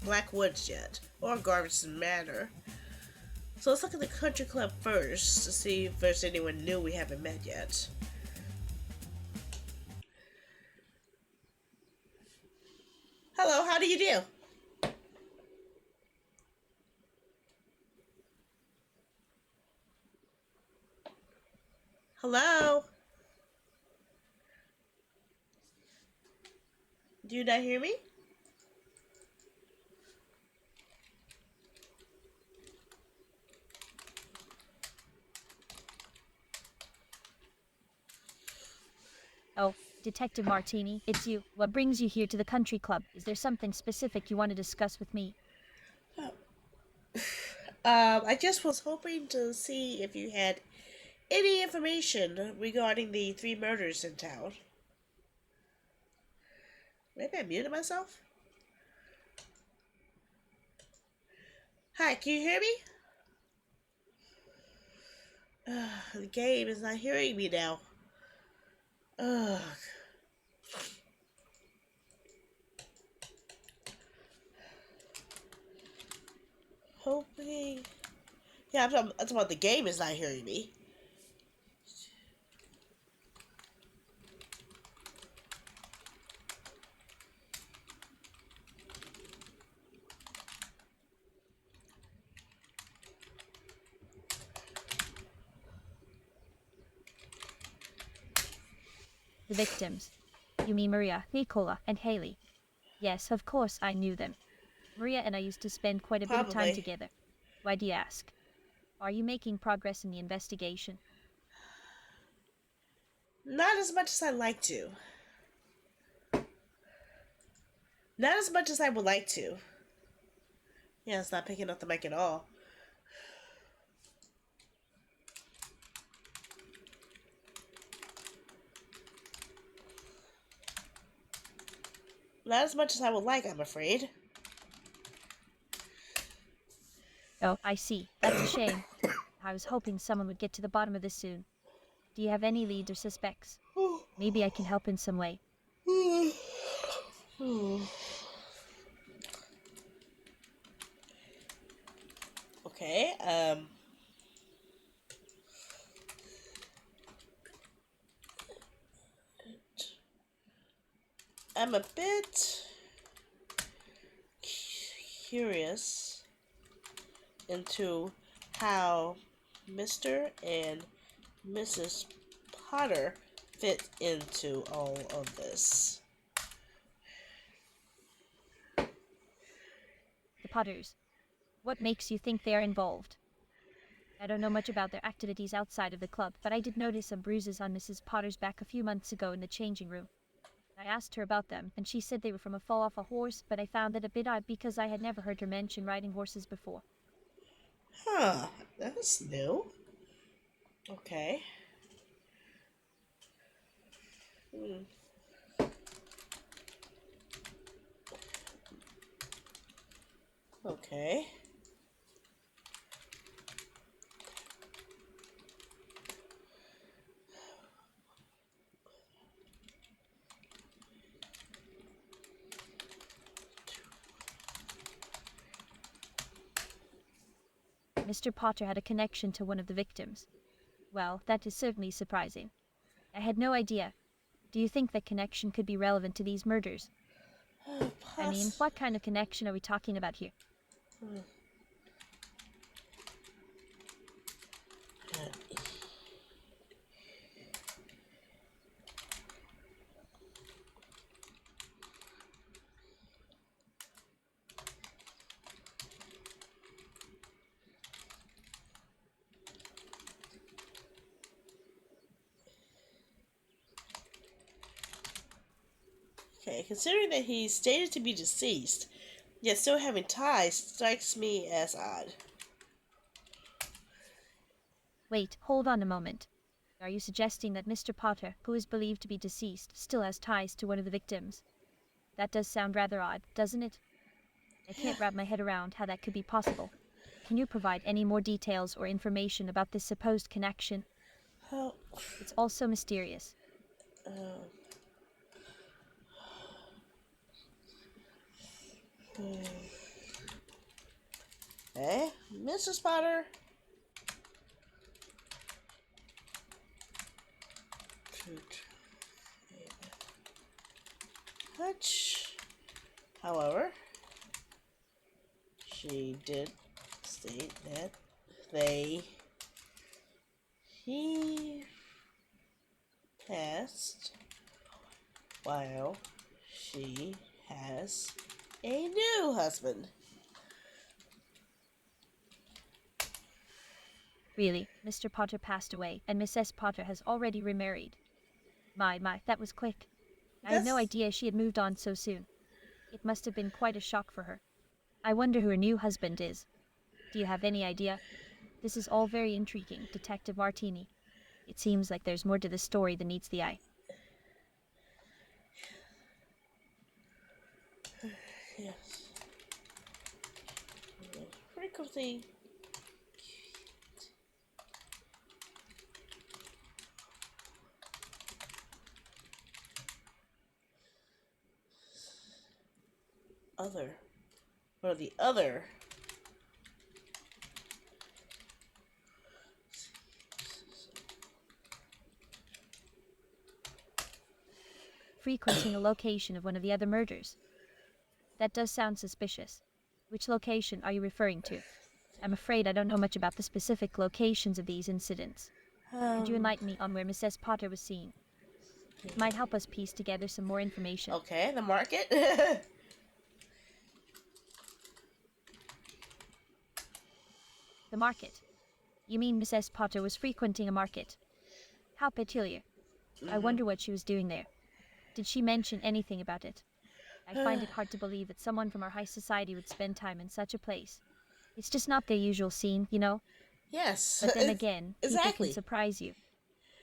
Black Woods yet, or Garveston Manor. So let's look at the country club first to see if there's anyone new we haven't met yet. Hello, how do you do? Hello? Do you not hear me? Oh, Detective Martini, it's you. What brings you here to the country club? Is there something specific you want to discuss with me? I just was hoping to see if you had any information regarding the 3 murders in town. Maybe I muted myself? Hi, can you hear me? The game is not hearing me now. Ugh. Hoping. Yeah, I'm talking about the game is not hearing me. The victims. You mean Maria, Nicola, and Haley? Yes, of course I knew them. Maria and I used to spend quite a bit of time Probably. together. Why do you ask? Are you making progress in the investigation? Not as much as I'd like to. Not as much as I would like to. Yeah, it's not picking up the mic at all. Not as much as I would like, I'm afraid. Oh, I see. That's a shame. I was hoping someone would get to the bottom of this soon. Do you have any leads or suspects? Maybe I can help in some way. Okay, I'm a bit curious into how Mr. and Mrs. Potter fit into all of this. The Potters. What makes you think they are involved? I don't know much about their activities outside of the club, but I did notice some bruises on Mrs. Potter's back a few months ago in the changing room. I asked her about them, and she said they were from a fall off a horse, but I found that a bit odd because I had never heard her mention riding horses before. Huh, that's new. Okay. Okay. Mr. Potter had a connection to one of the victims. Well, that is certainly surprising. I had no idea. Do you think that connection could be relevant to these murders? I mean, what kind of connection are we talking about here? Okay, considering that he's stated to be deceased, yet still having ties, strikes me as odd. Wait, hold on a moment. Are you suggesting that Mr. Potter, who is believed to be deceased, still has ties to one of the victims? That does sound rather odd, doesn't it? I can't wrap my head around how that could be possible. Can you provide any more details or information about this supposed connection? Oh, It's all so mysterious. Okay, Mrs. Potter. Hutch. However, she did state that he passed while she has a new husband. Really, Mr. Potter passed away, and Mrs. Potter has already remarried. My, that was quick. I had no Yes. idea she had moved on so soon. It must have been quite a shock for her. I wonder who her new husband is. Do you have any idea? This is all very intriguing, Detective Martini. It seems like there's more to the story than meets the eye. Yes. Frequency. The other Frequenting a location of one of the other murders. That does sound suspicious. Which location are you referring to? I'm afraid I don't know much about the specific locations of these incidents. Could you enlighten me on where Mrs. Potter was seen? It might help us piece together some more information. Okay, the market. The market. You mean Mrs. Potter was frequenting a market? How peculiar. I wonder what she was doing there. Did she mention anything about it? I find it hard to believe that someone from our high society would spend time in such a place. It's just not their usual scene, you know? Yes. But then again, people exactly. can surprise you.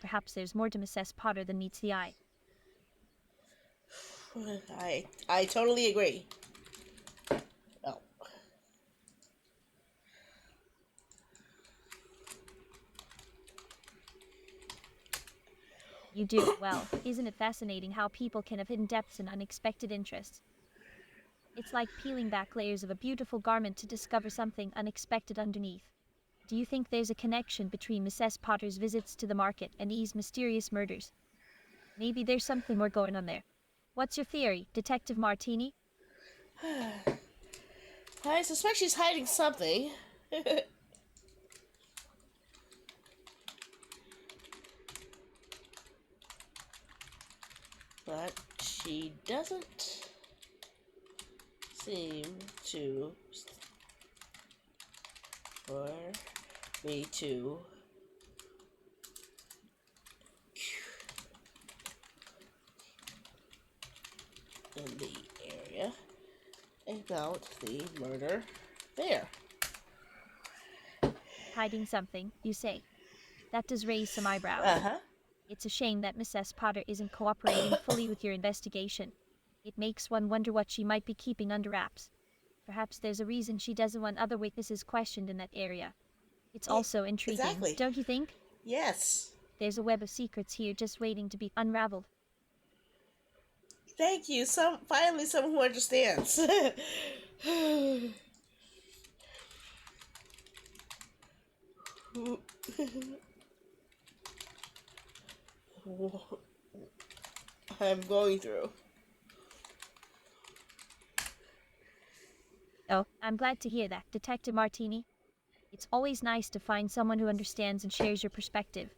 Perhaps there's more to Mrs. Potter than meets the eye. I totally agree. Oh. You do. Well, isn't it fascinating how people can have hidden depths and unexpected interests? It's like peeling back layers of a beautiful garment to discover something unexpected underneath. Do you think there's a connection between Mrs. Potter's visits to the market and these mysterious murders? Maybe there's something more going on there. What's your theory, Detective Martini? I suspect she's hiding something. But she doesn't seem to for me to in the area about the murder there. Hiding something, you say? That does raise some eyebrows. Uh-huh. It's a shame that Mrs. Potter isn't cooperating fully with your investigation. It makes one wonder what she might be keeping under wraps. Perhaps there's a reason she doesn't want other witnesses questioned in that area. It's also intriguing, exactly. don't you think? Yes. There's a web of secrets here just waiting to be unraveled. Thank you. Finally someone who understands. I'm going through. Oh, I'm glad to hear that, Detective Martini. It's always nice to find someone who understands and shares your perspective.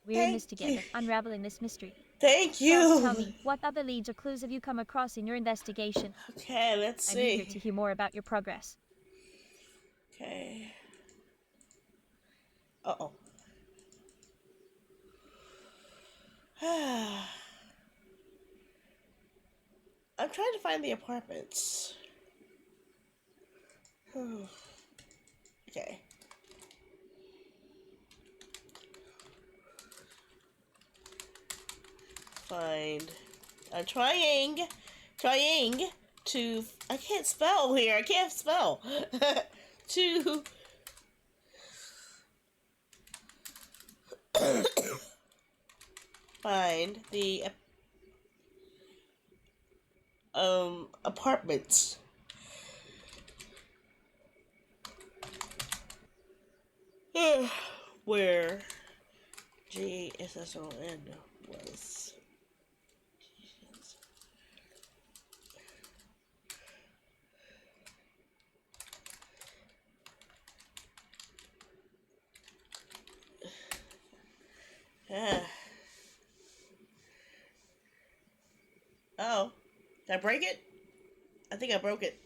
We're in this together, unraveling this mystery. Thank you. So, tell me, what other leads or clues have you come across in your investigation? Okay, let's I'm see. eager to hear more about your progress. Okay. Uh-oh. I'm trying to find the apartments. Okay. I'm trying to. I can't spell here. I can't spell. To. Find the apartments. Where JSSON was. Oh, did I break it? I think I broke it.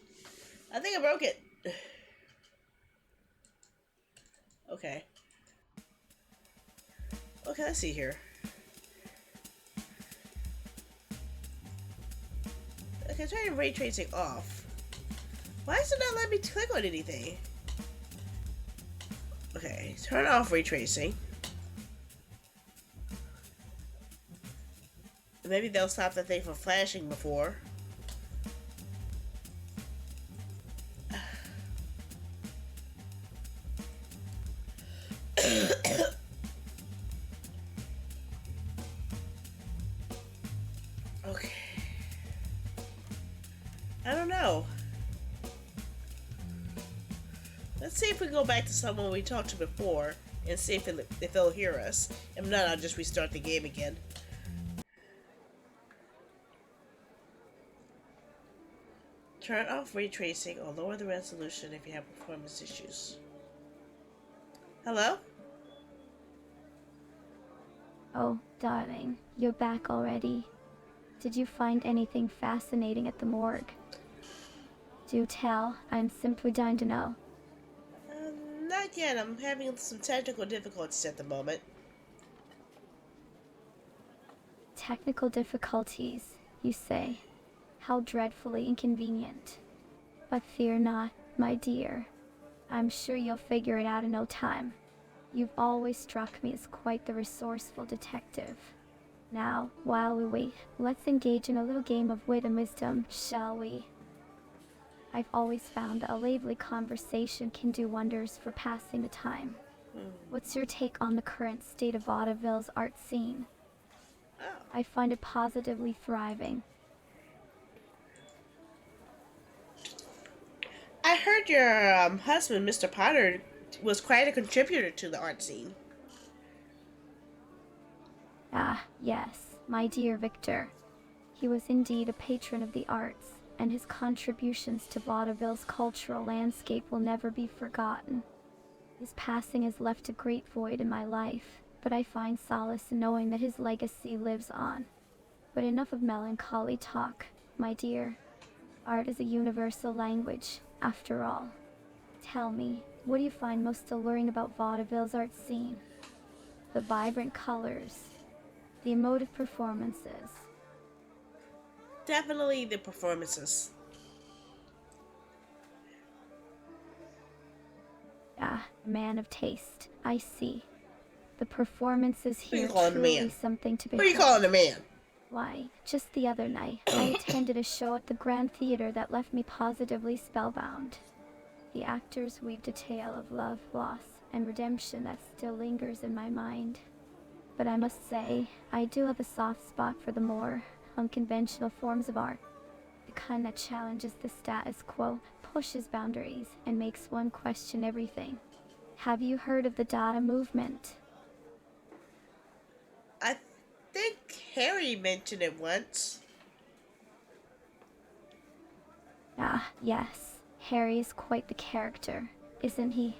Okay. Okay, let's see here. Okay, turn ray tracing off. Why is it not letting me click on anything? Okay, turn off ray tracing. Maybe they'll stop the thing from flashing before. Okay. I don't know. Let's see if we go back to someone we talked to before and see if they'll hear us. If not, I'll just restart the game again. Turn off ray tracing or lower the resolution if you have performance issues. Hello? Oh, darling, you're back already. Did you find anything fascinating at the morgue? Do tell, I'm simply dying to know. Not again. I'm having some technical difficulties at the moment. Technical difficulties, you say? How dreadfully inconvenient. But fear not, my dear. I'm sure you'll figure it out in no time. You've always struck me as quite the resourceful detective. Now, while we wait, let's engage in a little game of wit and wisdom, shall we? I've always found that a lively conversation can do wonders for passing the time. What's your take on the current state of vaudeville's art scene? Oh. I find it positively thriving. I heard your husband, Mr. Potter, was quite a contributor to the art scene. Ah, yes, my dear Victor. He was indeed a patron of the arts, and his contributions to vaudeville's cultural landscape will never be forgotten. His passing has left a great void in my life, but I find solace in knowing that his legacy lives on. But enough of melancholy talk, my dear. Art is a universal language, after all. Tell me, what do you find most alluring about vaudeville's art scene? The vibrant colors, the emotive performances. Definitely the performances. Ah, a man of taste, I see. The performances Who you here calling a truly man? something to Who are you behold. calling a man? Why, just the other night, I attended a show at the Grand Theater that left me positively spellbound. The actors weaved a tale of love, loss, and redemption that still lingers in my mind. But I must say, I do have a soft spot for the more unconventional forms of art. The kind that challenges the status quo, pushes boundaries, and makes one question everything. Have you heard of the Dada movement? I think Harry mentioned it once. Ah, yes. Harry is quite the character, isn't he?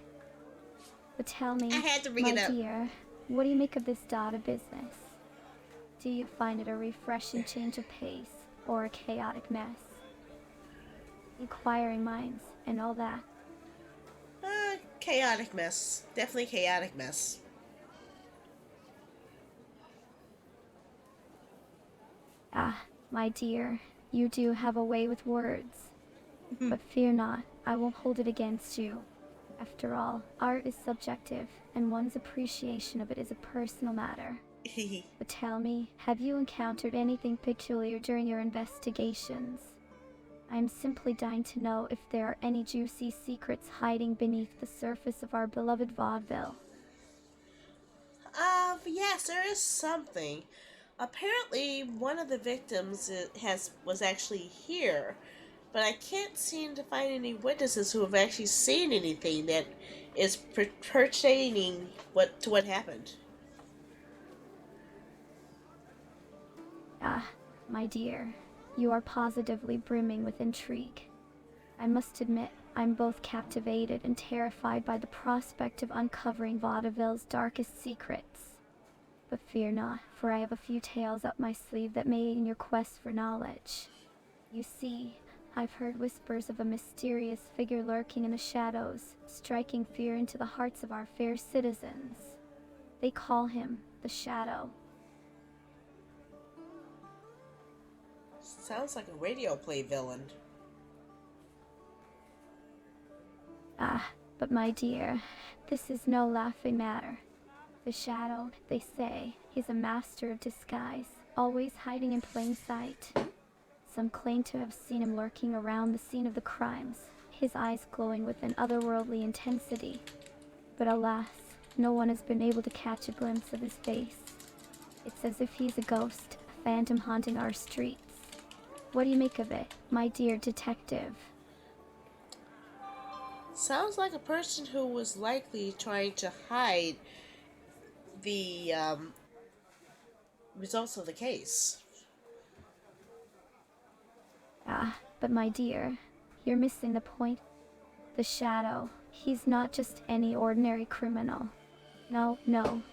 But tell me, I had to bring my it up. dear, what do you make of this Dada business? Do you find it a refreshing change of pace, or a chaotic mess? Inquiring minds, and all that. Chaotic mess. Definitely chaotic mess. Ah, my dear, you do have a way with words. But fear not, I won't hold it against you. After all, art is subjective, and one's appreciation of it is a personal matter. But tell me, have you encountered anything peculiar during your investigations? I am simply dying to know if there are any juicy secrets hiding beneath the surface of our beloved vaudeville. Yes, there is something. Apparently, one of the victims was actually here, but I can't seem to find any witnesses who have actually seen anything that is pertaining to what happened. Ah, my dear, you are positively brimming with intrigue. I must admit, I'm both captivated and terrified by the prospect of uncovering vaudeville's darkest secrets. But fear not, for I have a few tales up my sleeve that may aid in your quest for knowledge. You see, I've heard whispers of a mysterious figure lurking in the shadows, striking fear into the hearts of our fair citizens. They call him the Shadow. Sounds like a radio play villain. Ah, but my dear, this is no laughing matter. The Shadow, they say, is a master of disguise, always hiding in plain sight. Some claim to have seen him lurking around the scene of the crimes, his eyes glowing with an otherworldly intensity. But alas, no one has been able to catch a glimpse of his face. It's as if he's a ghost, a phantom haunting our streets. What do you make of it, my dear detective? Sounds like a person who was likely trying to hide the results of the case. Ah, but my dear, you're missing the point. The Shadow, he's not just any ordinary criminal. No,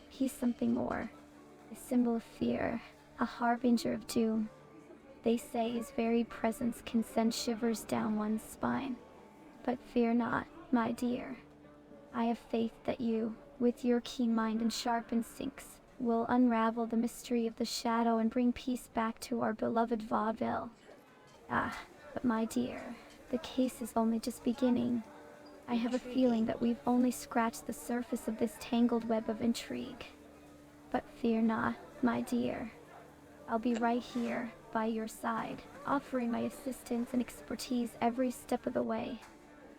he's something more. A symbol of fear, a harbinger of doom. They say his very presence can send shivers down one's spine. But fear not, my dear. I have faith that you, with your keen mind and sharp instincts, will unravel the mystery of the shadow and bring peace back to our beloved vaudeville. Ah, but my dear, the case is only just beginning. I have a feeling that we've only scratched the surface of this tangled web of intrigue. But fear not, my dear. I'll be right here, by your side, offering my assistance and expertise every step of the way.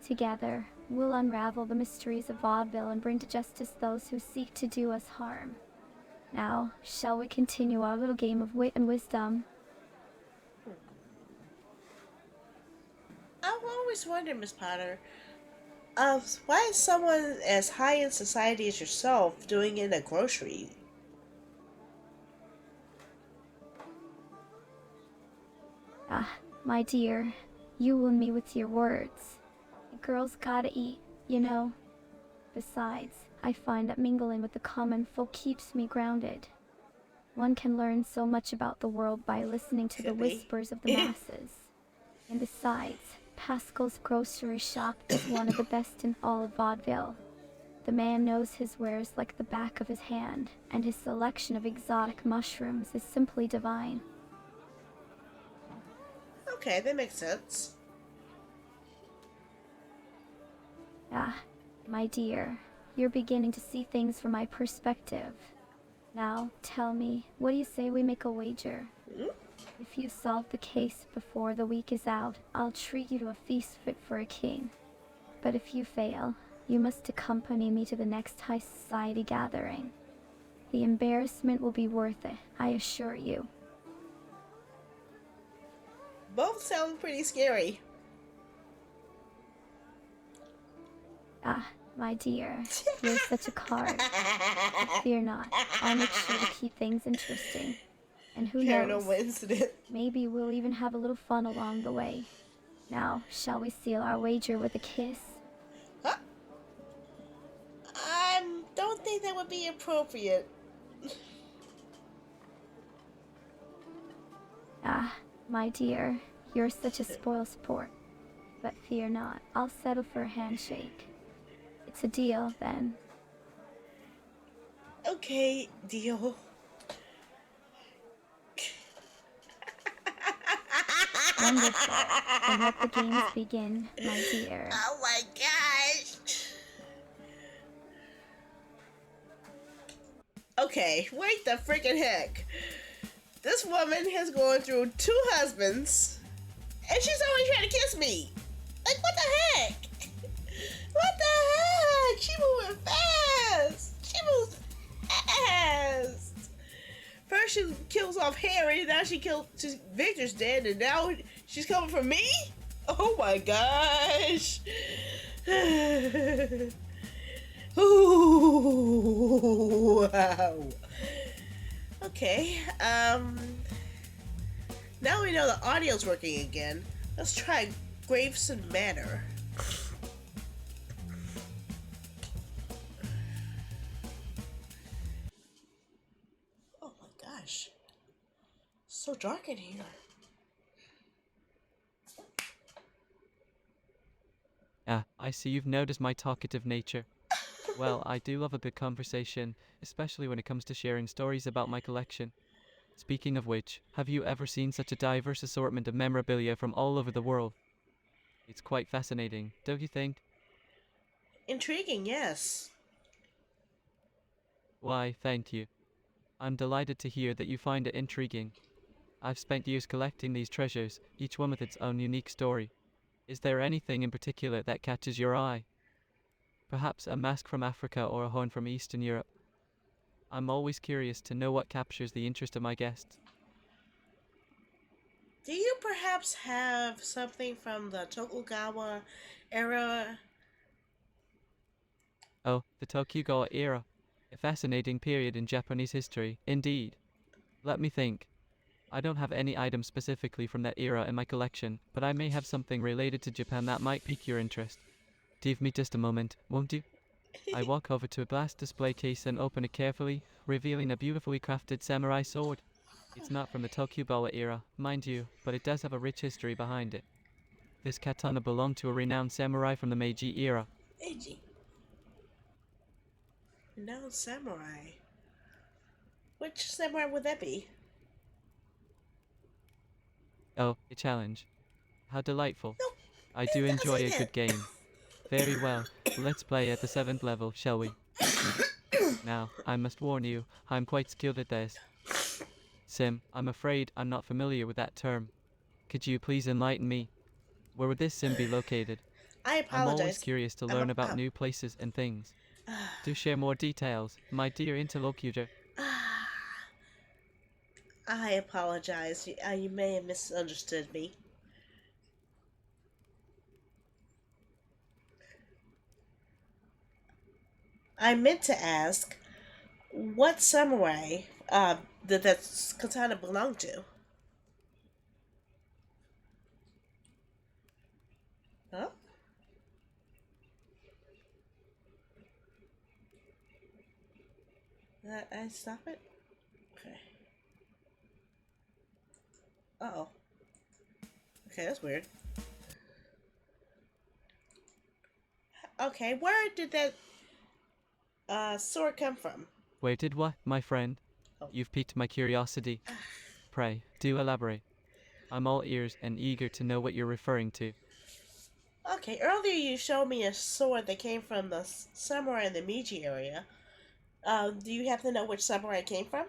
Together, we'll unravel the mysteries of vaudeville and bring to justice those who seek to do us harm. Now, shall we continue our little game of wit and wisdom? I've always wondered, Miss Potter, why is someone as high in society as yourself doing it in a grocery? Ah, my dear, you wound me with your words. A girl's gotta eat, you know. Besides, I find that mingling with the common folk keeps me grounded. One can learn so much about the world by listening to the Could be. whispers of the masses. And besides, Pascal's grocery shop is one of the best in all of vaudeville. The man knows his wares like the back of his hand, and his selection of exotic mushrooms is simply divine. Okay, that makes sense. Ah, my dear, you're beginning to see things from my perspective. Now, tell me, what do you say we make a wager? If you solve the case before the week is out, I'll treat you to a feast fit for a king. But if you fail, you must accompany me to the next high society gathering. The embarrassment will be worth it, I assure you. Both sound pretty scary. Ah, my dear, you're such a card. Fear not, I'll make sure to keep things interesting. And who knows, Paranormal incident. maybe we'll even have a little fun along the way. Now, shall we seal our wager with a kiss? Huh? I don't think that would be appropriate. Ah, my dear, you're such a spoil sport. But fear not, I'll settle for a handshake. It's a deal, then. Okay, deal. Wonderful. Then let the games begin, my dear. Oh my gosh. Okay, wait the freaking heck. This woman has gone through 2 husbands, and she's always trying to kiss me. Like, what the heck? What the heck? She moving fast. She moves fast. First she kills off Harry, now Victor's dead, and now she's coming for me? Oh my gosh. Ooh, wow. Okay, now we know the audio's working again. Let's try Graveson Manor. Oh my gosh. So dark in here. Ah, I see you've noticed my talkative nature. Well, I do love a good conversation, especially when it comes to sharing stories about my collection. Speaking of which, have you ever seen such a diverse assortment of memorabilia from all over the world? It's quite fascinating, don't you think? Intriguing, yes. Why, thank you. I'm delighted to hear that you find it intriguing. I've spent years collecting these treasures, each one with its own unique story. Is there anything in particular that catches your eye? Perhaps a mask from Africa or a horn from Eastern Europe. I'm always curious to know what captures the interest of my guests. Do you perhaps have something from the Tokugawa era? Oh, the Tokugawa era. A fascinating period in Japanese history, indeed. Let me think. I don't have any items specifically from that era in my collection, but I may have something related to Japan that might pique your interest. Give me just a moment, won't you? I walk over to a glass display case and open it carefully, revealing a beautifully crafted samurai sword. It's not from the Tokugawa era, mind you, but it does have a rich history behind it. This katana belonged to a renowned samurai from the Meiji era. Eiji. Renowned samurai. Which samurai would that be? Oh, a challenge. How delightful. No, I it do enjoy a doesn't. good game. Very well, let's play at the 7th level, shall we? Now, I must warn you, I'm quite skilled at this. Sim, I'm afraid I'm not familiar with that term. Could you please enlighten me? Where would this sim be located? I I'm always apologize. curious to I'm learn a- about um, new places and things. Do share more details, my dear interlocutor. I apologize. You may have misunderstood me. I meant to ask what samurai did that katana belong to? Huh? Did I stop it? Okay. Uh-oh. Okay, that's weird. Okay, where did that sword come from? Where did what, my friend? Oh. You've piqued my curiosity. Pray, do elaborate. I'm all ears and eager to know what you're referring to. Okay, earlier you showed me a sword that came from the samurai in the Meiji area. Do you happen to know which samurai it came from?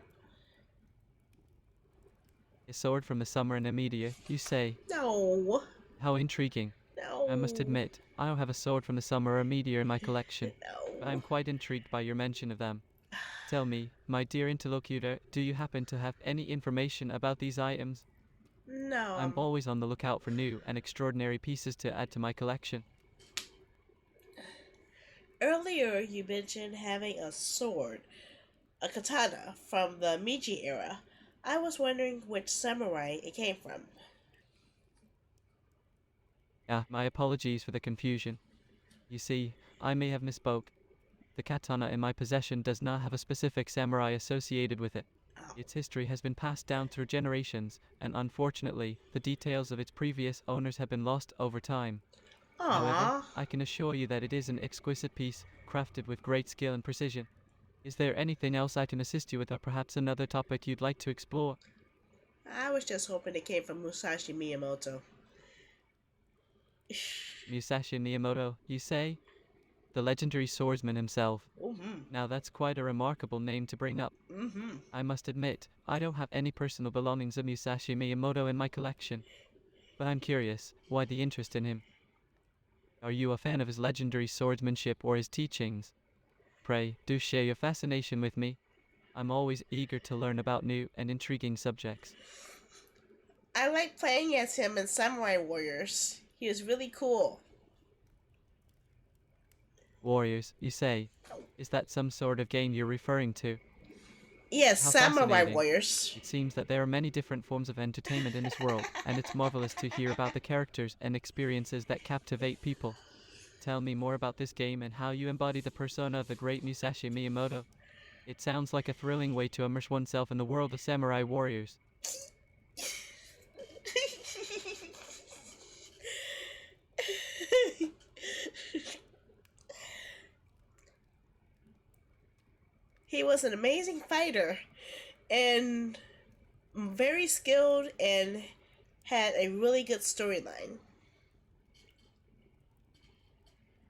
A sword from the summer in Amedia, you say? No. How intriguing. No. I must admit, I don't have a sword from the summer or Media in my collection, but I'm No. quite intrigued by your mention of them. Tell me, my dear interlocutor, do you happen to have any information about these items? No. I'm always on the lookout for new and extraordinary pieces to add to my collection. Earlier you mentioned having a sword, a katana, from the Meiji era. I was wondering which samurai it came from. Ah, my apologies for the confusion. You see, I may have misspoke. The katana in my possession does not have a specific samurai associated with it. Oh. Its history has been passed down through generations, and unfortunately, the details of its previous owners have been lost over time. However, Aww. I can assure you that it is an exquisite piece, crafted with great skill and precision. Is there anything else I can assist you with, or perhaps another topic you'd like to explore? I was just hoping it came from Musashi Miyamoto. Musashi Miyamoto, you say? The legendary swordsman himself. Mm-hmm. Now that's quite a remarkable name to bring up. Mm-hmm. I must admit, I don't have any personal belongings of Musashi Miyamoto in my collection. But I'm curious, why the interest in him? Are you a fan of his legendary swordsmanship or his teachings? Pray, do share your fascination with me. I'm always eager to learn about new and intriguing subjects. I like playing as him in Samurai Warriors. He was really cool. Warriors, you say? Is that some sort of game you're referring to? Yes, How Samurai fascinating. Warriors. It seems that there are many different forms of entertainment in this world, and it's marvelous to hear about the characters and experiences that captivate people. Tell me more about this game and how you embody the persona of the great Musashi Miyamoto. It sounds like a thrilling way to immerse oneself in the world of samurai warriors. He was an amazing fighter and very skilled and had a really good storyline.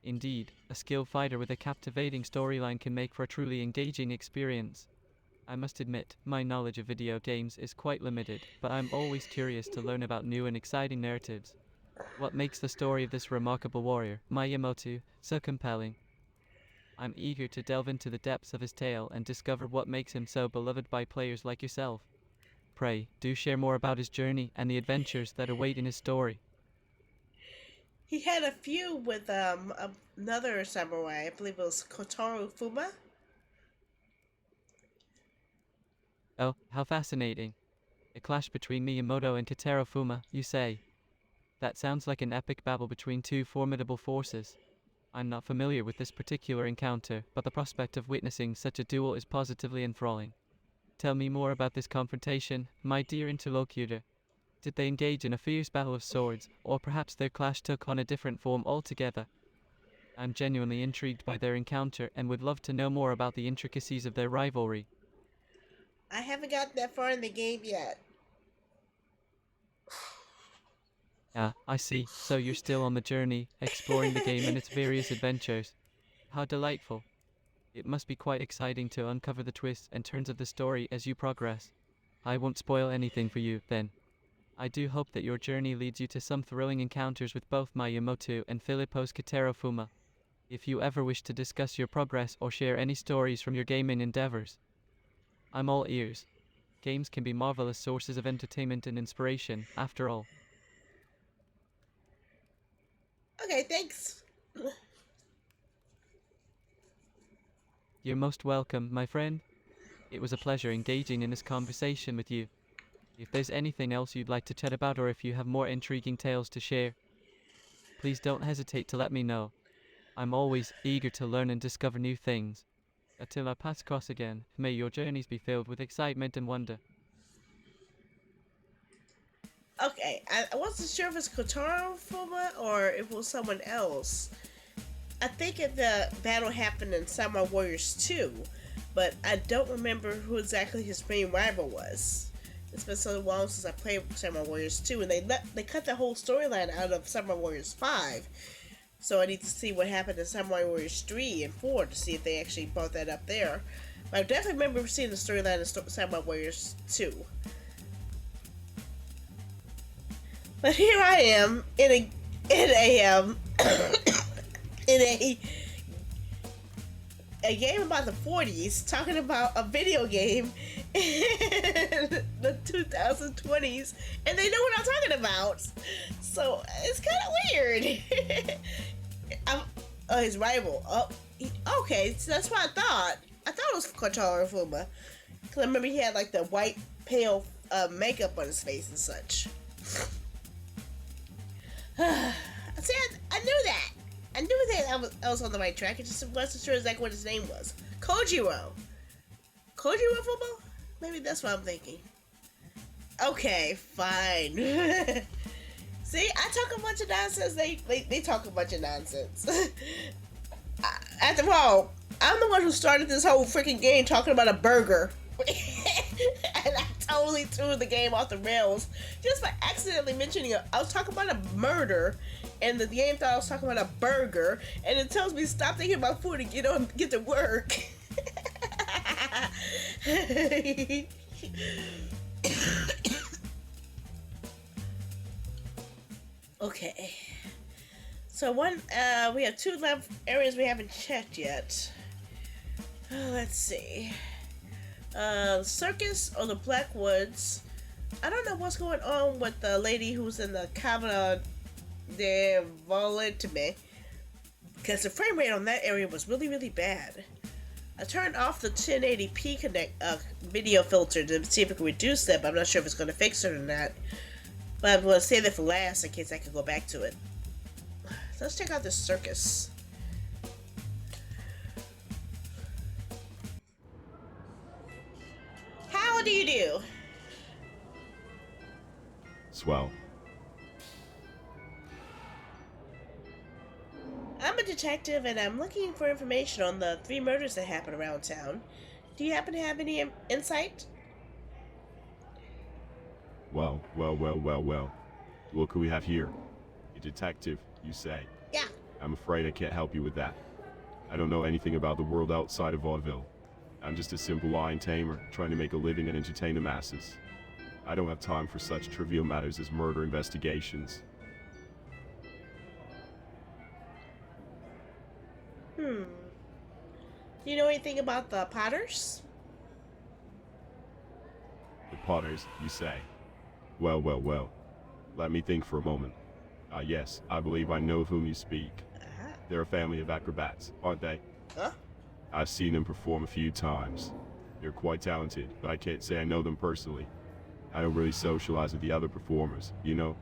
Indeed, a skilled fighter with a captivating storyline can make for a truly engaging experience. I must admit, my knowledge of video games is quite limited, but I'm always curious to learn about new and exciting narratives. What makes the story of this remarkable warrior, Miyamoto, so compelling? I'm eager to delve into the depths of his tale and discover what makes him so beloved by players like yourself. Pray, do share more about his journey and the adventures that await in his story. He had a feud with another samurai, I believe it was Kotaro Fuma. Oh, how fascinating. A clash between Miyamoto and Kotaro Fuma, you say? That sounds like an epic battle between two formidable forces. I'm not familiar with this particular encounter, but the prospect of witnessing such a duel is positively enthralling. Tell me more about this confrontation, my dear interlocutor. Did they engage in a fierce battle of swords, or perhaps their clash took on a different form altogether? I'm genuinely intrigued by their encounter and would love to know more about the intricacies of their rivalry. I haven't gotten that far in the game yet. Ah, I see. So you're still on the journey, exploring the game and its various adventures. How delightful. It must be quite exciting to uncover the twists and turns of the story as you progress. I won't spoil anything for you, then. I do hope that your journey leads you to some thrilling encounters with both Miyamoto and Philippos Katerofuma. If you ever wish to discuss your progress or share any stories from your gaming endeavors, I'm all ears. Games can be marvelous sources of entertainment and inspiration, after all. Okay, thanks. You're most welcome, my friend. It was a pleasure engaging in this conversation with you. If there's anything else you'd like to chat about or if you have more intriguing tales to share, please don't hesitate to let me know. I'm always eager to learn and discover new things. Until our paths cross again, may your journeys be filled with excitement and wonder. Okay, I wasn't sure if it's Kotaro Fuma or if it was someone else. I think the battle happened in Samurai Warriors 2, but I don't remember who exactly his main rival was. It's been so long since I played Samurai Warriors 2, and they cut the whole storyline out of Samurai Warriors 5. So I need to see what happened in Samurai Warriors 3 and 4 to see if they actually brought that up there. But I definitely remember seeing the storyline in Samurai Warriors 2. But here I am in a game about the 40s, talking about a video game in the 2020s, and they know what I'm talking about. So it's kind of weird. His rival. Okay, so that's what I thought. I thought it was Kotaro Fuma, because I remember he had like the white, pale makeup on his face and such. See, I knew that. I knew that I was on the right track. I just wasn't sure exactly what his name was. Kojiro. Kojiro Fuma? Maybe that's what I'm thinking. Okay, fine. See, I talk a bunch of nonsense. They talk a bunch of nonsense. After all, I'm the one who started this whole freaking game talking about a burger. And I totally threw the game off the rails just by accidentally mentioning it. I was talking about a murder, and the game thought I was talking about a burger, and it tells me stop thinking about food and get to work. Okay. So we have 2 left areas we haven't checked yet. Let's see. Circus or the Blackwoods. I don't know what's going on with the lady who's in the Cabana de Volentime, because the frame rate on that area was really, really bad. I turned off the 1080p video filter to see if it could reduce that, but I'm not sure if it's going to fix it or not. But I'm going to save it for last in case I can go back to it. So let's check out this circus. How do you do? Swell. I'm a detective and I'm looking for information on the 3 murders that happened around town. Do you happen to have any insight? Well. What could we have here? A detective, you say? Yeah. I'm afraid I can't help you with that. I don't know anything about the world outside of vaudeville. I'm just a simple lion tamer, trying to make a living and entertain the masses. I don't have time for such trivial matters as murder investigations. Do you know anything about the Potters? The Potters, you say? Well. Let me think for a moment. Yes, I believe I know of whom you speak. They're a family of acrobats, aren't they? Huh? I've seen them perform a few times. They're quite talented, but I can't say I know them personally. I don't really socialize with the other performers, you know?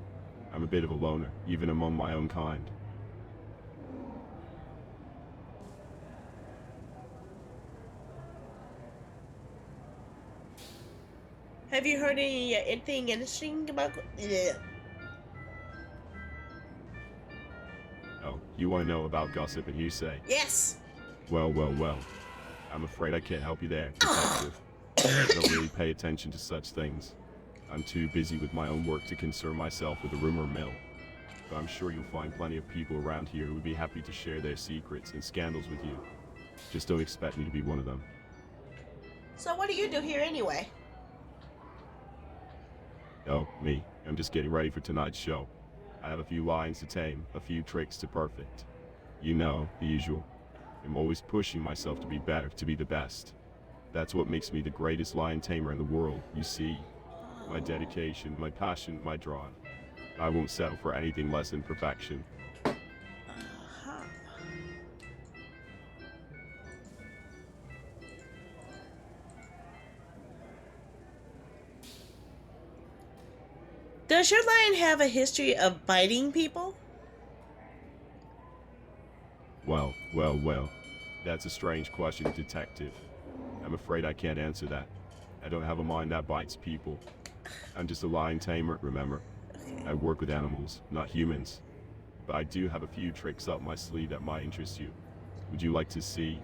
I'm a bit of a loner, even among my own kind. Have you heard anything interesting about... Yeah. Oh, You want to know about gossip and hearsay? Yes. Well, well, well. I'm afraid I can't help you there, detective. I don't really pay attention to such things. I'm too busy with my own work to concern myself with the rumor mill. But I'm sure you'll find plenty of people around here who would be happy to share their secrets and scandals with you. Just don't expect me to be one of them. So what do you do here anyway? Oh, me. I'm just getting ready for tonight's show. I have a few lines to tame, a few tricks to perfect. You know, the usual. I'm always pushing myself to be better, to be the best. That's what makes me the greatest lion tamer in the world, you see. My dedication, my passion, my drive. I won't settle for anything less than perfection. Uh-huh. Does your lion have a history of biting people? Well, well, well. That's a strange question, detective. I'm afraid I can't answer that. I don't have a mind that bites people. I'm just a lion tamer, remember? I work with animals, not humans. But I do have a few tricks up my sleeve that might interest you. Would you like to see?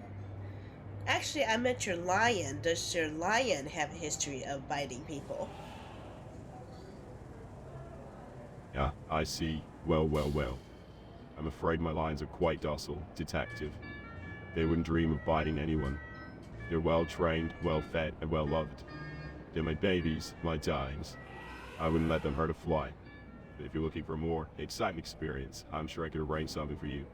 Actually, I meant your lion. Does your lion have a history of biting people? Yeah, I see. Well, well, well. I'm afraid my lions are quite docile, detective. They wouldn't dream of biting anyone. They're well trained, well fed, and well loved. They're my babies, my dimes. I wouldn't let them hurt a fly. But if you're looking for a more exciting experience, I'm sure I could arrange something for you.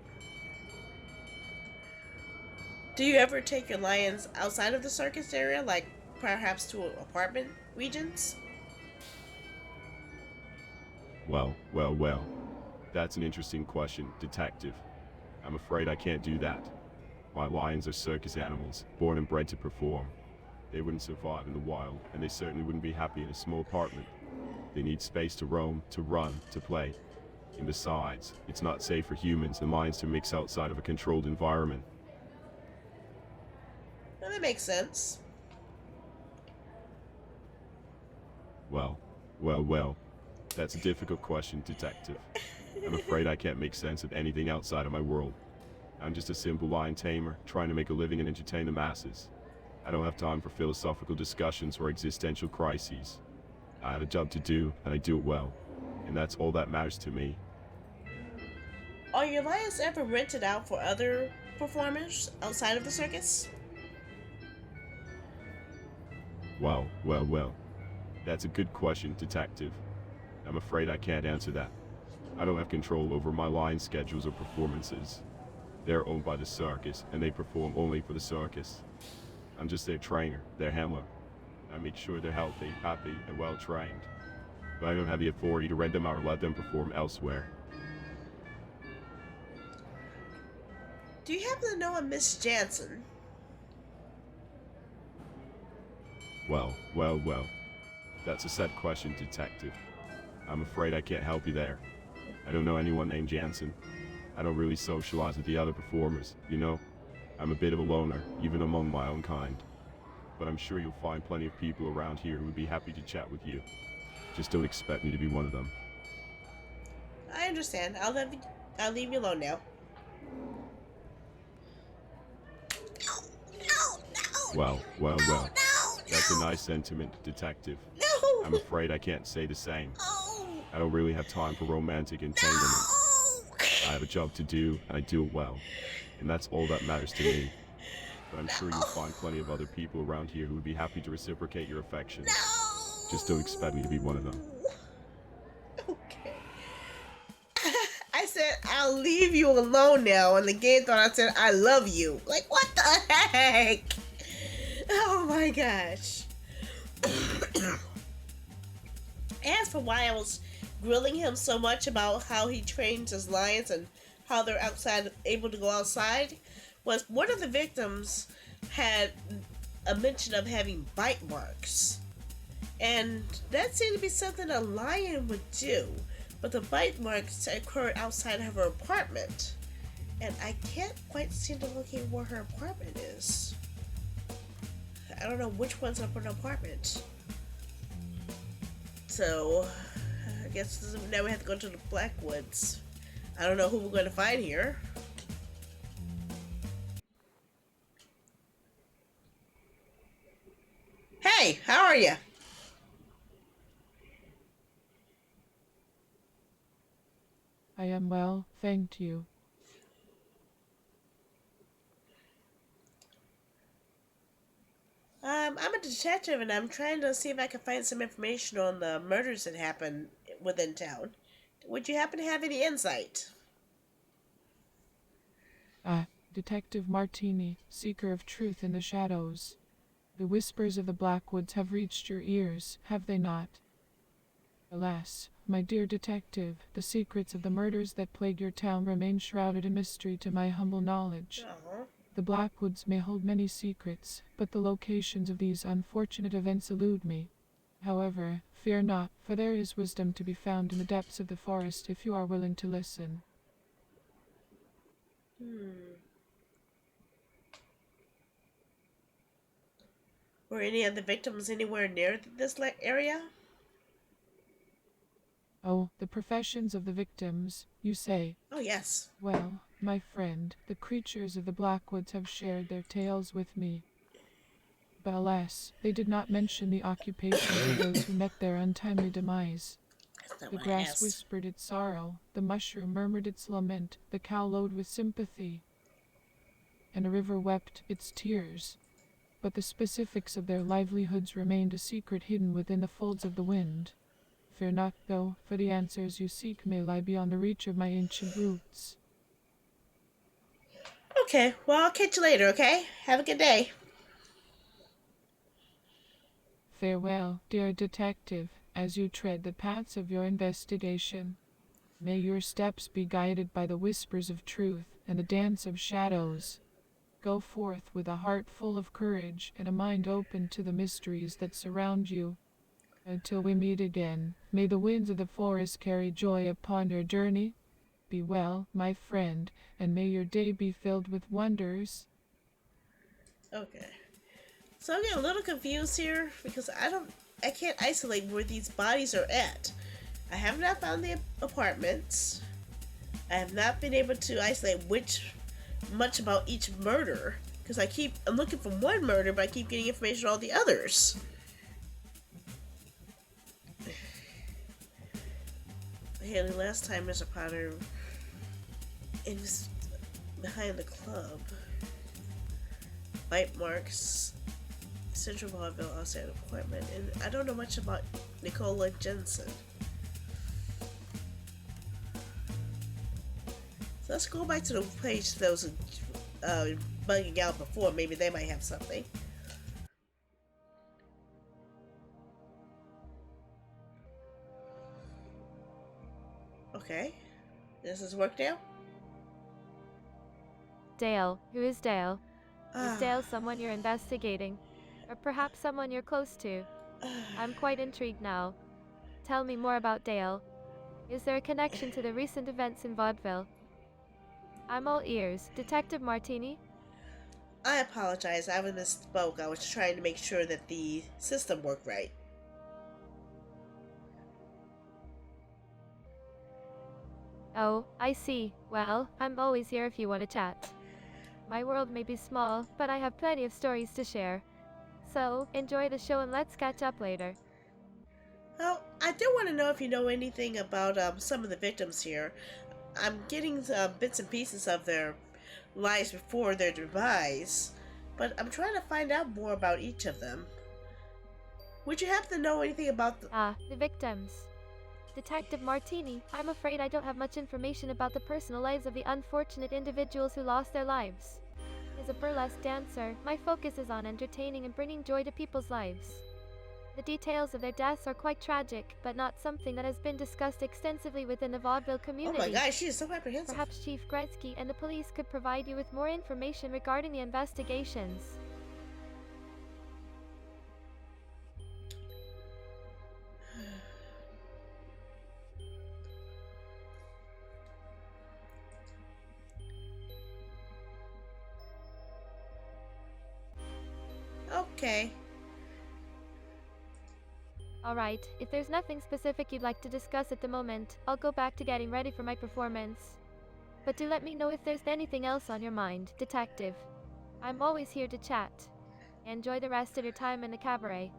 Do you ever take your lions outside of the circus area, like perhaps to apartment regions? Well, well, well. That's an interesting question, detective. I'm afraid I can't do that. My lions are circus animals, born and bred to perform. They wouldn't survive in the wild, and they certainly wouldn't be happy in a small apartment. They need space to roam, to run, to play. And besides, it's not safe for humans and lions to mix outside of a controlled environment. Well, that makes sense. Well, well, well. That's a difficult question, detective. I'm afraid I can't make sense of anything outside of my world. I'm just a simple lion tamer, trying to make a living and entertain the masses. I don't have time for philosophical discussions or existential crises. I have a job to do, and I do it well. And that's all that matters to me. Are your lions ever rented out for other performers outside of the circus? Well, well, well. That's a good question, detective. I'm afraid I can't answer that. I don't have control over my lion schedules or performances. They're owned by the circus, and they perform only for the circus. I'm just their trainer, their handler. I make sure they're healthy, happy, and well trained. But I don't have the authority to rent them out or let them perform elsewhere. Do you happen to know a Miss Jansen? Well, well, well. That's a sad question, detective. I'm afraid I can't help you there. I don't know anyone named Jansen. I don't really socialize with the other performers, you know? I'm a bit of a loner, even among my own kind. But I'm sure you'll find plenty of people around here who would be happy to chat with you. Just don't expect me to be one of them. I understand. I'll leave you alone now. Well, well, well. That's a nice sentiment, detective. No! I'm afraid I can't say the same. I don't really have time for romantic entanglement. I have a job to do, and I do it well. And that's all that matters to me. But I'm sure you'll find plenty of other people around here who would be happy to reciprocate your affection. Just don't expect me to be one of them. Okay. I said I'll leave you alone now, and the game thought I said I love you. Like, what the heck? Oh my gosh. As for why I was grilling him so much about how he trains his lions and how they're able to go outside, was one of the victims had a mention of having bite marks. And that seemed to be something a lion would do. But the bite marks occurred outside of her apartment. And I can't quite seem to locate where her apartment is. I don't know which one's up in her apartment. So, I guess now we have to go to the Blackwoods I don't know who we're going to find here. Hey, how are you? I am well, thank you. I'm a detective and I'm trying to see if I can find some information on the murders that happened within town. Would you happen to have any insight? Ah, Detective Martini, seeker of truth in the shadows. The whispers of the Blackwoods have reached your ears, have they not? Alas, my dear detective, the secrets of the murders that plague your town remain shrouded in mystery to my humble knowledge. Oh. The Blackwoods may hold many secrets, but the locations of these unfortunate events elude me. However, fear not, for there is wisdom to be found in the depths of the forest if you are willing to listen. Were any of the victims anywhere near this area? Oh, the professions of the victims, you say? Oh, yes. Well, my friend, the creatures of the Blackwoods have shared their tales with me. But alas, they did not mention the occupations of those who met their untimely demise. That's not The what I grass asked. whispered its sorrow, the mushroom murmured its lament, the cow lowed with sympathy, and a river wept its tears. But the specifics of their livelihoods remained a secret hidden within the folds of the wind. Fear not, though, for the answers you seek may lie beyond the reach of my ancient roots. Okay, well, I'll catch you later, okay? Have a good day. Farewell, dear detective, as you tread the paths of your investigation. May your steps be guided by the whispers of truth and the dance of shadows. Go forth with a heart full of courage and a mind open to the mysteries that surround you. Until we meet again, may the winds of the forest carry joy upon your journey. Be well, my friend, and may your day be filled with wonders. Okay. So I'm getting a little confused here because I can't isolate where these bodies are at. I have not found the apartments. I have not been able to isolate much about each murder because I'm looking for one murder, but I keep getting information on all the others. Haley, last time Mr. Potter, it was behind the club. Bite marks, Central Vaudeville outside appointment, and I don't know much about Nicola Jensen. So let's go back to the page that was bugging out before. Maybe they might have something. Okay. This has worked now? Dale. Who is Dale? Ah. Is Dale someone you're investigating? Or perhaps someone you're close to? I'm quite intrigued now. Tell me more about Dale. Is there a connection to the recent events in Vaudeville? I'm all ears. Detective Martini? I apologize. I misspoke. I was trying to make sure that the system worked right. Oh, I see. Well, I'm always here if you want to chat. My world may be small, but I have plenty of stories to share. So, enjoy the show and let's catch up later. Well, I do want to know if you know anything about some of the victims here. I'm getting bits and pieces of their lives before their demise, but I'm trying to find out more about each of them. Would you happen to know anything about The victims. Detective Martini, I'm afraid I don't have much information about the personal lives of the unfortunate individuals who lost their lives. As a burlesque dancer, my focus is on entertaining and bringing joy to people's lives. The details of their deaths are quite tragic, but not something that has been discussed extensively within the vaudeville community. Oh my gosh, she is so apprehensive. Perhaps Chief Gretzky and the police could provide you with more information regarding the investigations. Okay. Alright, if there's nothing specific you'd like to discuss at the moment, I'll go back to getting ready for my performance. But do let me know if there's anything else on your mind, Detective. I'm always here to chat. Enjoy the rest of your time in the cabaret.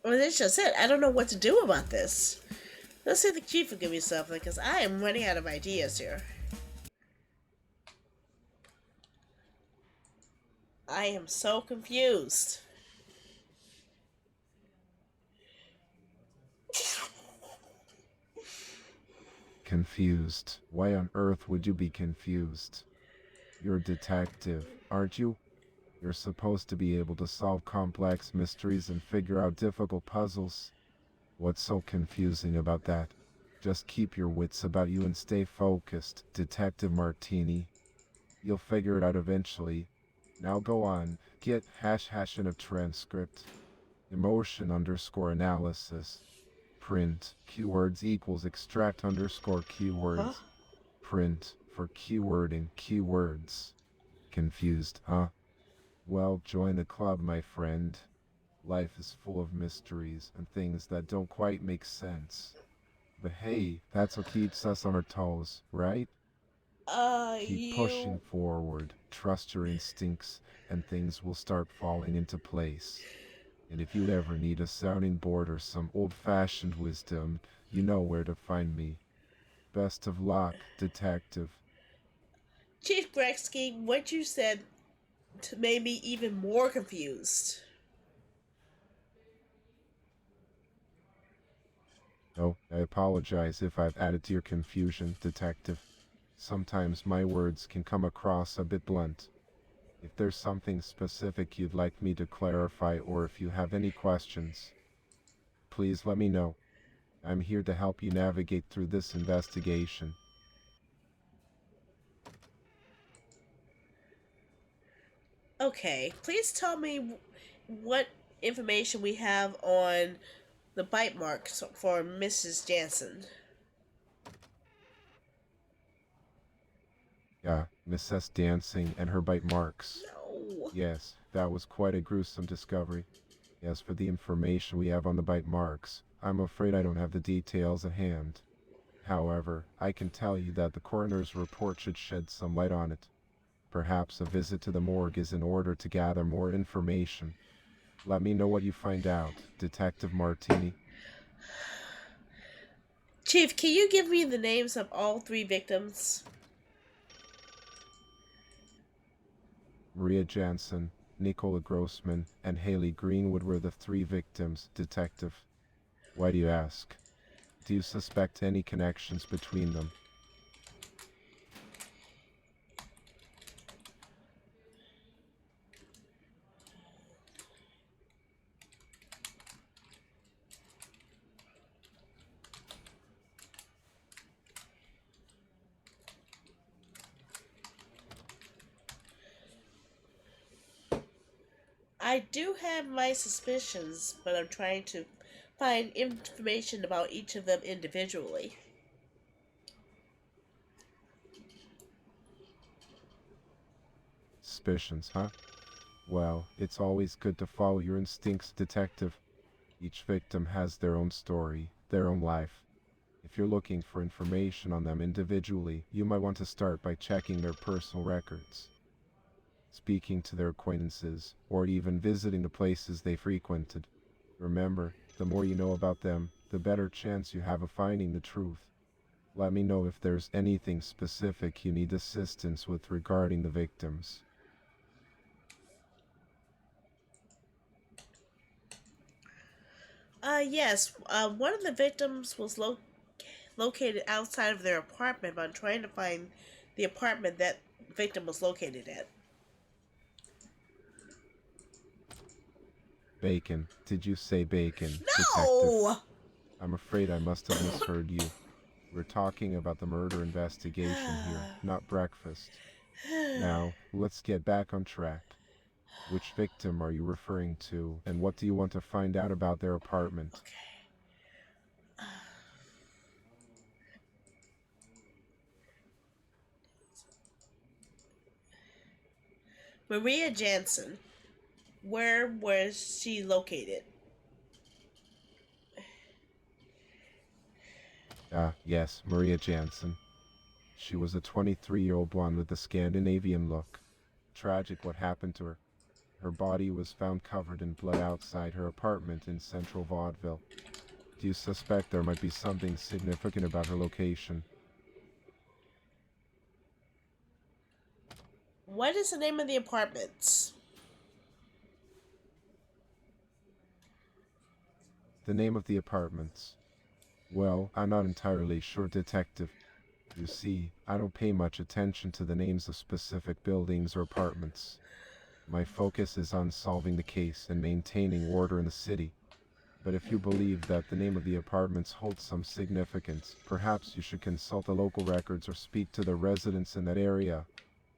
Well, that's just it. I don't know what to do about this. Let's see if the chief will give me something, because I am running out of ideas here. I am so confused. Confused? Why on earth would you be confused? You're a detective, aren't you? You're supposed to be able to solve complex mysteries and figure out difficult puzzles. What's so confusing about that? Just keep your wits about you and stay focused, Detective Martini. You'll figure it out eventually. Now go on, get # in a transcript. Emotion _ analysis. Print, keywords equals extract _ keywords. Huh? Print, for keywording keywords. Confused, huh? Well, join the club, my friend. Life is full of mysteries and things that don't quite make sense. But hey, that's what keeps us on our toes, right? Keep pushing forward, trust your instincts, and things will start falling into place. And if you ever need a sounding board or some old-fashioned wisdom, you know where to find me. Best of luck, Detective. Chief Gretzky, what you said made me even more confused. Oh, I apologize if I've added to your confusion, Detective. Sometimes my words can come across a bit blunt. If there's something specific you'd like me to clarify, or if you have any questions, please let me know. I'm here to help you navigate through this investigation. Okay, please tell me what information we have on the bite marks for Mrs. Jansen. Yeah, Mrs. Dancing and her bite marks. No. Yes, that was quite a gruesome discovery. As for the information we have on the bite marks, I'm afraid I don't have the details at hand. However, I can tell you that the coroner's report should shed some light on it. Perhaps a visit to the morgue is in order to gather more information. Let me know what you find out, Detective Martini. Chief, can you give me the names of all 3 victims? Maria Jansen, Nicola Grossman, and Haley Greenwood were the 3 victims, Detective. Why do you ask? Do you suspect any connections between them? I do have my suspicions, but I'm trying to find information about each of them individually. Suspicions, huh? Well, it's always good to follow your instincts, Detective. Each victim has their own story, their own life. If you're looking for information on them individually, you might want to start by checking their personal records, speaking to their acquaintances, or even visiting the places they frequented. Remember, the more you know about them, the better chance you have of finding the truth. Let me know if there's anything specific you need assistance with regarding the victims. Yes, one of the victims was located outside of their apartment, but I'm trying to find the apartment that victim was located at. Bacon. Did you say bacon, No! Detective? I'm afraid I must have misheard you. We're talking about the murder investigation here, not breakfast. Now, let's get back on track. Which victim are you referring to, and what do you want to find out about their apartment? Okay. Maria Jansen. Where was she located? Yes, Maria Jansen. She was a 23-year-old blonde with a Scandinavian look. Tragic what happened to her. Her body was found covered in blood outside her apartment in central Vaudeville. Do you suspect there might be something significant about her location? What is the name of the apartments? The name of the apartments? Well, I'm not entirely sure, Detective. You see, I don't pay much attention to the names of specific buildings or apartments. My focus is on solving the case and maintaining order in the city. But if you believe that the name of the apartments holds some significance, perhaps you should consult the local records or speak to the residents in that area.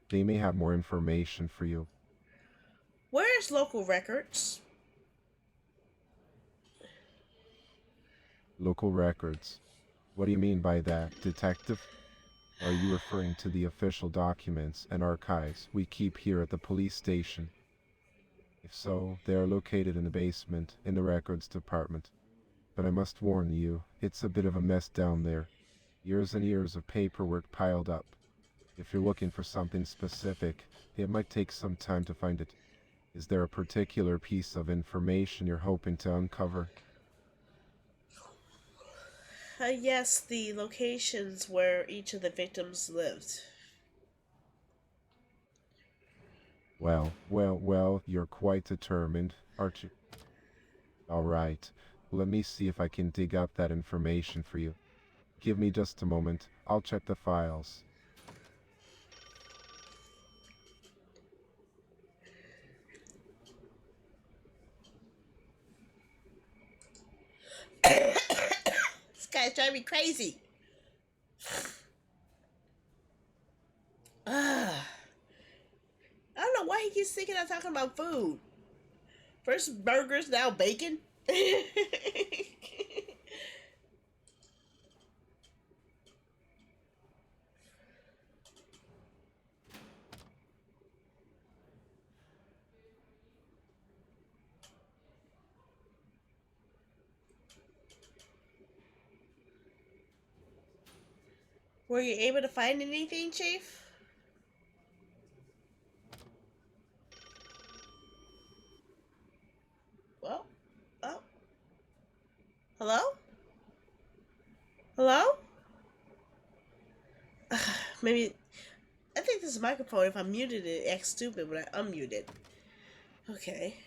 They may have more information for you. Where's local records? Local records? What do you mean by that, Detective? Are you referring to the official documents and archives we keep here at the police station? If so, they are located in the basement, in the records department. But I must warn you, it's a bit of a mess down there. Years and years of paperwork piled up. If you're looking for something specific, it might take some time to find it. Is there a particular piece of information you're hoping to uncover? Yes, the locations where each of the victims lived. Well, you're quite determined, aren't you? Alright, let me see if I can dig up that information for you. Give me just a moment, I'll check the files. This guy's driving me crazy. I don't know why he keeps thinking I'm talking about food. First burgers, now bacon. Were you able to find anything, Chief? Well, oh. Hello? Hello? Maybe, I think this microphone, if I muted it, it acts stupid when I unmute it. Okay.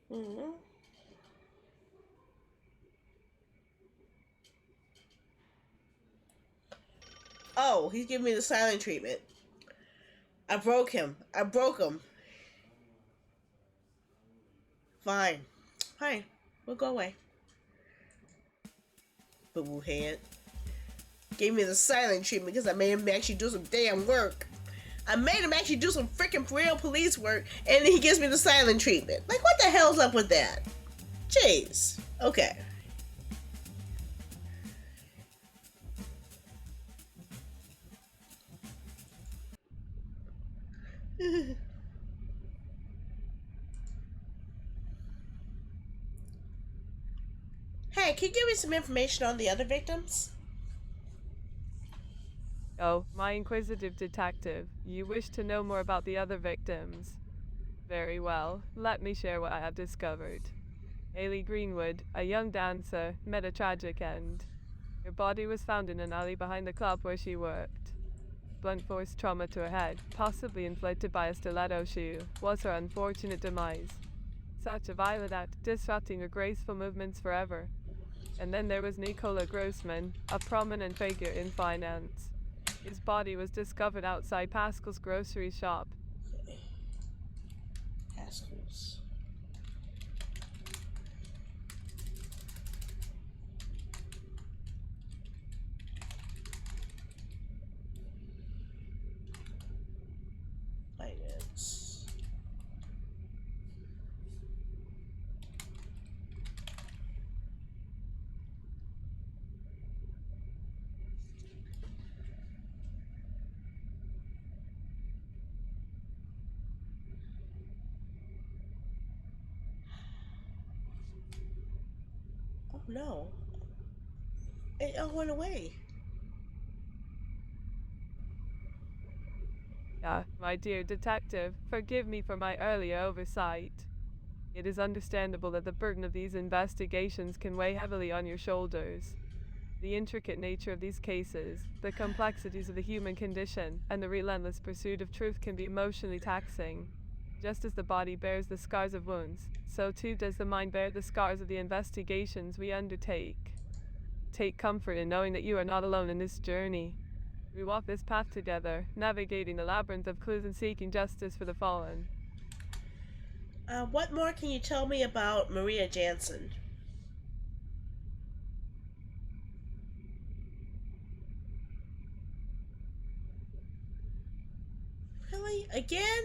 Mm-hmm. Oh, he's giving me the silent treatment. I broke him. I broke him. Fine. Fine. We'll go away. Boo-boo head. Gave me the silent treatment because I made him actually do some damn work. I made him actually do some freaking real police work, and then he gives me the silent treatment. Like, what the hell's up with that? Jeez. Okay. Hey, can you give me some information on the other victims? Oh, my inquisitive detective, you wish to know more about the other victims. Very well, let me share what I have discovered. Hayley Greenwood, a young dancer, met a tragic end. Her body was found in an alley behind the club where she worked. Blunt force trauma to her head, possibly inflicted by a stiletto shoe, was her unfortunate demise. Such a violent act, disrupting her graceful movements forever. And then there was Nicola Grossman, a prominent figure in finance. His body was discovered outside Pascal's grocery shop. Pascal's. Finance. no. It all went away. My dear detective, forgive me for my earlier oversight. It is understandable that the burden of these investigations can weigh heavily on your shoulders. The intricate nature of these cases, the complexities of the human condition, and the relentless pursuit of truth can be emotionally taxing. Just as the body bears the scars of wounds, so too does the mind bear the scars of the investigations we undertake. Take comfort in knowing that you are not alone in this journey. We walk this path together, navigating the labyrinth of clues and seeking justice for the fallen. What more can you tell me about Maria Jansen? Really? Again?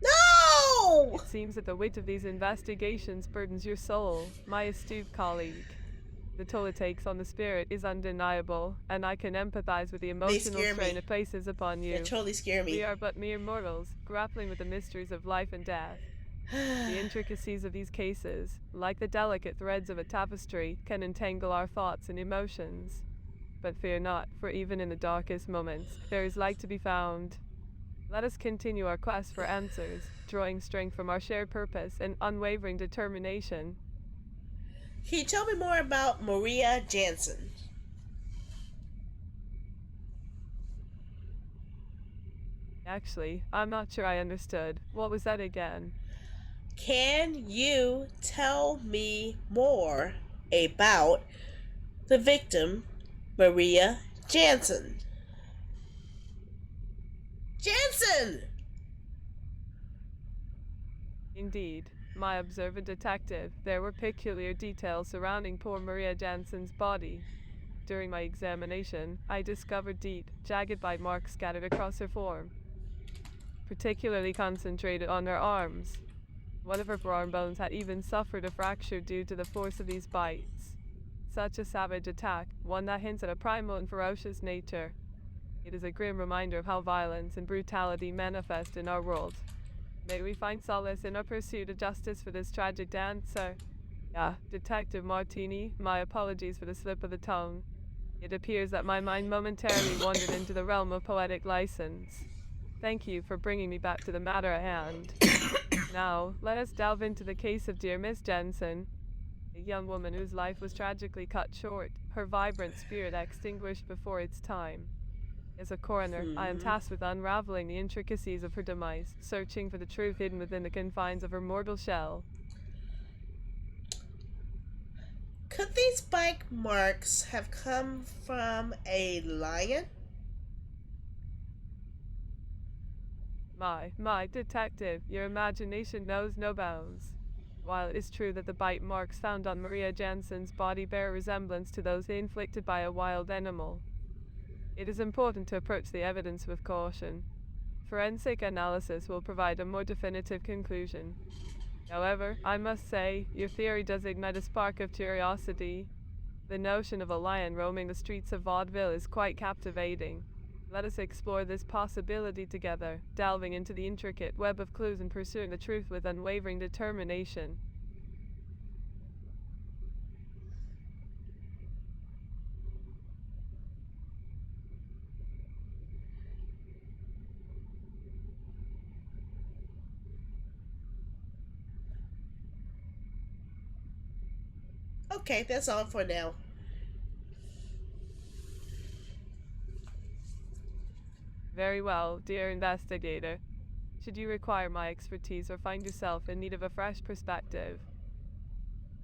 No! It seems that the weight of these investigations burdens your soul, my astute colleague. The toll it takes on the spirit is undeniable, and I can empathize with the emotional strain it places upon you. They totally scare me. We are but mere mortals, grappling with the mysteries of life and death. The intricacies of these cases, like the delicate threads of a tapestry, can entangle our thoughts and emotions. But fear not, for even in the darkest moments, there is light to be found. Let us continue our quest for answers, drawing strength from our shared purpose and unwavering determination. Can you tell me more about Maria Jansen? Actually, I'm not sure I understood. What was that again? Can you tell me more about the victim, Maria Jansen? Jansen! Indeed, my observant detective, there were peculiar details surrounding poor Maria Jansen's body. During my examination, I discovered deep, jagged bite marks scattered across her form, particularly concentrated on her arms. One of her forearm bones had even suffered a fracture due to the force of these bites. Such a savage attack, one that hints at a primal and ferocious nature. It is a grim reminder of how violence and brutality manifest in our world. May we find solace in our pursuit of justice for this tragic dancer. Detective Martini, my apologies for the slip of the tongue. It appears that my mind momentarily wandered into the realm of poetic license. Thank you for bringing me back to the matter at hand. Now, let us delve into the case of dear Miss Jansen, a young woman whose life was tragically cut short, her vibrant spirit extinguished before its time. As a coroner, I am tasked with unraveling the intricacies of her demise, searching for the truth hidden within the confines of her mortal shell. Could these bite marks have come from a lion? My detective, your imagination knows no bounds. While it is true that the bite marks found on Maria Jansen's body bear resemblance to those inflicted by a wild animal, it is important to approach the evidence with caution. Forensic analysis will provide a more definitive conclusion. However, I must say, your theory does ignite a spark of curiosity. The notion of a lion roaming the streets of vaudeville is quite captivating. Let us explore this possibility together, delving into the intricate web of clues and pursuing the truth with unwavering determination. Okay, that's all for now. Very well, dear investigator. Should you require my expertise or find yourself in need of a fresh perspective,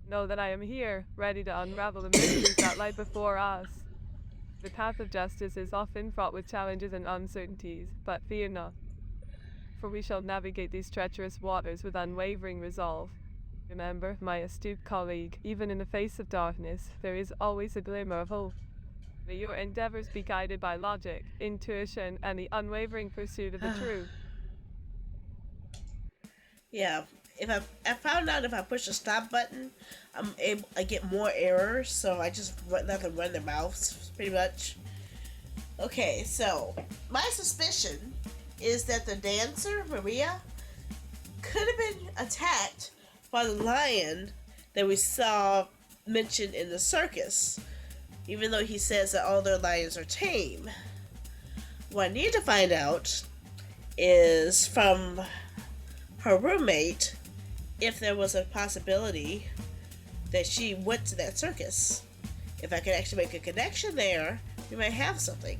know that I am here, ready to unravel the mysteries that lie before us. The path of justice is often fraught with challenges and uncertainties, but fear not, for we shall navigate these treacherous waters with unwavering resolve. Remember, my astute colleague, even in the face of darkness, there is always a glimmer of hope. May your endeavors be guided by logic, intuition, and the unwavering pursuit of the truth. Yeah, I found out if I push the stop button, I get more errors, so I just let them run their mouths, pretty much. Okay, so my suspicion is that the dancer, Maria, could have been attacked by the lion that we saw mentioned in the circus, even though he says that all their lions are tame. What I need to find out is from her roommate if there was a possibility that she went to that circus. If I could actually make a connection there, we might have something.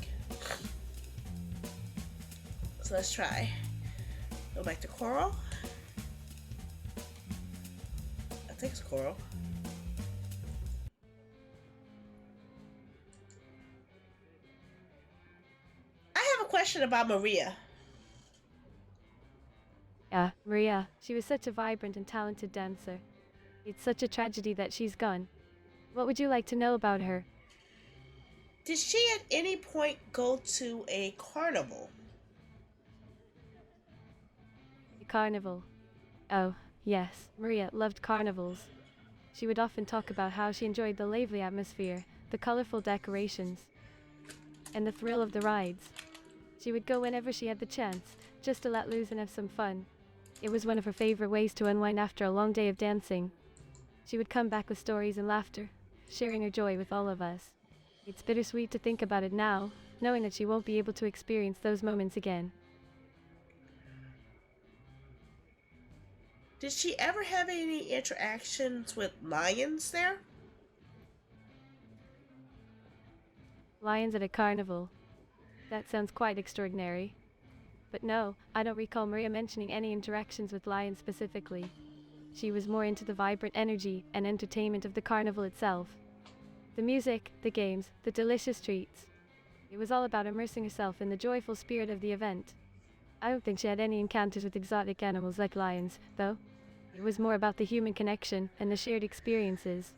So let's try. Go back to Coral. I think it's Coral. I have a question about Maria. Yeah, Maria. She was such a vibrant and talented dancer. It's such a tragedy that she's gone. What would you like to know about her? Did she at any point go to a carnival? A carnival. Oh, yes, Maria loved carnivals. She would often talk about how she enjoyed the lively atmosphere, the colorful decorations, and the thrill of the rides. She would go whenever she had the chance, just to let loose and have some fun. It was one of her favorite ways to unwind after a long day of dancing. She would come back with stories and laughter, sharing her joy with all of us. It's bittersweet to think about it now, knowing that she won't be able to experience those moments again. Did she ever have any interactions with lions there? Lions at a carnival. That sounds quite extraordinary. But no, I don't recall Maria mentioning any interactions with lions specifically. She was more into the vibrant energy and entertainment of the carnival itself. The music, the games, the delicious treats. It was all about immersing herself in the joyful spirit of the event. I don't think she had any encounters with exotic animals like lions, though. It was more about the human connection and the shared experiences.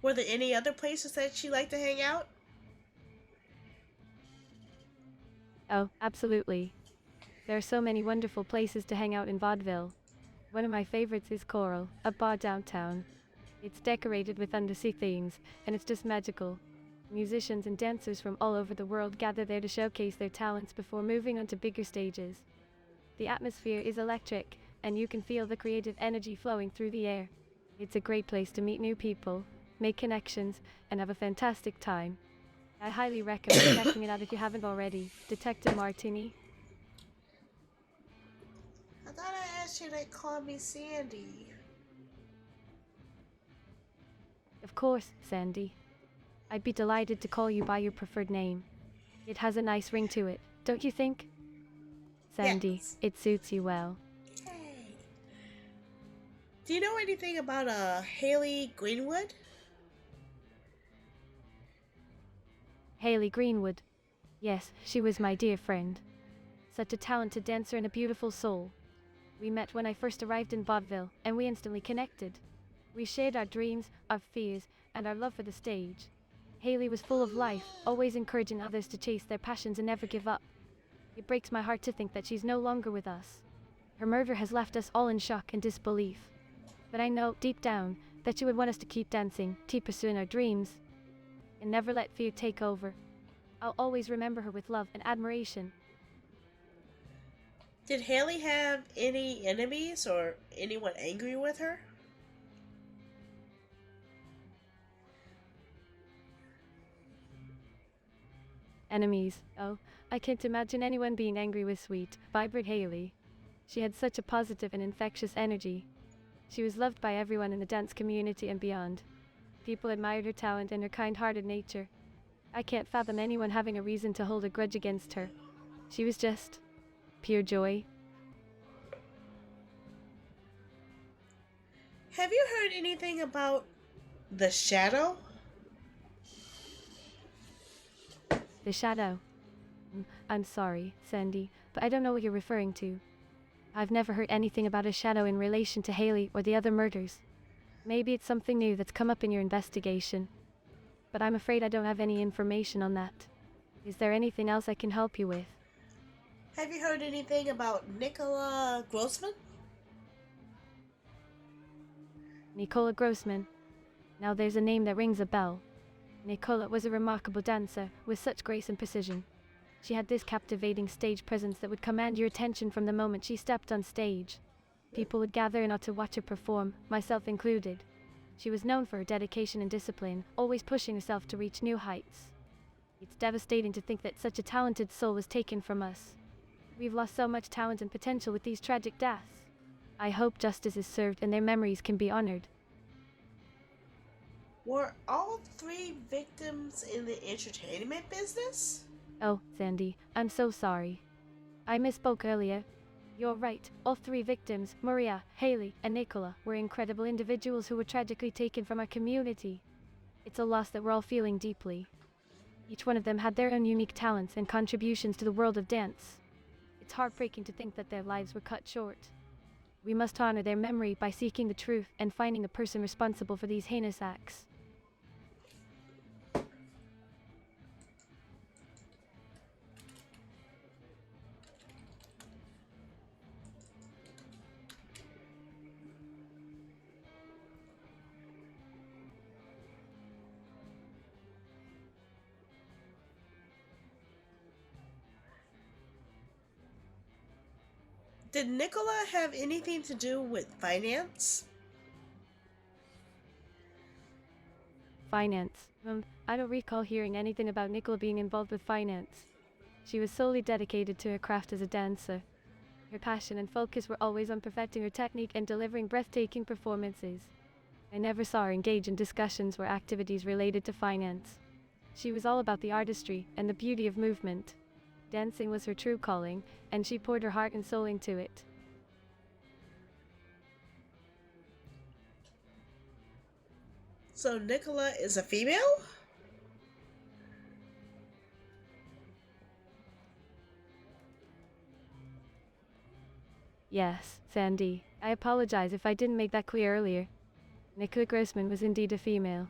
Were there any other places that she liked to hang out? Oh, absolutely. There are so many wonderful places to hang out in Vaudeville. One of my favorites is Coral, a bar downtown. It's decorated with undersea themes, and it's just magical. Musicians and dancers from all over the world gather there to showcase their talents before moving on to bigger stages. The atmosphere is electric, and you can feel the creative energy flowing through the air. It's a great place to meet new people, make connections, and have a fantastic time. I highly recommend checking it out if you haven't already. Detective Martini. I thought I asked you to call me Sandy. Of course, Sandy. I'd be delighted to call you by your preferred name. It has a nice ring to it, don't you think? Sandy, Yes. it suits you well. Yay. Do you know anything about Haley Greenwood? Haley Greenwood. Yes, she was my dear friend. Such a talented dancer and a beautiful soul. We met when I first arrived in Vaudeville, and we instantly connected. We shared our dreams, our fears, and our love for the stage. Haley was full of life, always encouraging others to chase their passions and never give up. It breaks my heart to think that she's no longer with us. Her murder has left us all in shock and disbelief. But I know, deep down, that she would want us to keep dancing, keep pursuing our dreams, and never let fear take over. I'll always remember her with love and admiration. Did Haley have any enemies or anyone angry with her? Enemies. Oh, I can't imagine anyone being angry with sweet, vibrant Haley. She had such a positive and infectious energy. She was loved by everyone in the dance community and beyond. People admired her talent and her kind-hearted nature. I can't fathom anyone having a reason to hold a grudge against her. She was just pure joy. Have you heard anything about the Shadow? The Shadow. I'm sorry, Sandy, but I don't know what you're referring to. I've never heard anything about a shadow in relation to Haley or the other murders. Maybe it's something new that's come up in your investigation. But I'm afraid I don't have any information on that. Is there anything else I can help you with? Have you heard anything about Nicola Grossman? Nicola Grossman. Now there's a name that rings a bell. Nicola was a remarkable dancer with such grace and precision. She had this captivating stage presence that would command your attention from the moment she stepped on stage. People would gather in order to watch her perform, myself included. She was known for her dedication and discipline, always pushing herself to reach new heights. It's devastating to think that such a talented soul was taken from us. We've lost so much talent and potential with these tragic deaths. I hope justice is served and their memories can be honored. Were all 3 victims in the entertainment business? Oh, Sandy, I'm so sorry. I misspoke earlier. You're right. All 3 victims, Maria, Haley, and Nicola, were incredible individuals who were tragically taken from our community. It's a loss that we're all feeling deeply. Each one of them had their own unique talents and contributions to the world of dance. It's heartbreaking to think that their lives were cut short. We must honor their memory by seeking the truth and finding the person responsible for these heinous acts. Did Nicola have anything to do with finance? Finance. I don't recall hearing anything about Nicola being involved with finance. She was solely dedicated to her craft as a dancer. Her passion and focus were always on perfecting her technique and delivering breathtaking performances. I never saw her engage in discussions or activities related to finance. She was all about the artistry and the beauty of movement. Dancing was her true calling, and she poured her heart and soul into it. So Nicola is a female? Yes, Sandy. I apologize if I didn't make that clear earlier. Nicola Grossman was indeed a female.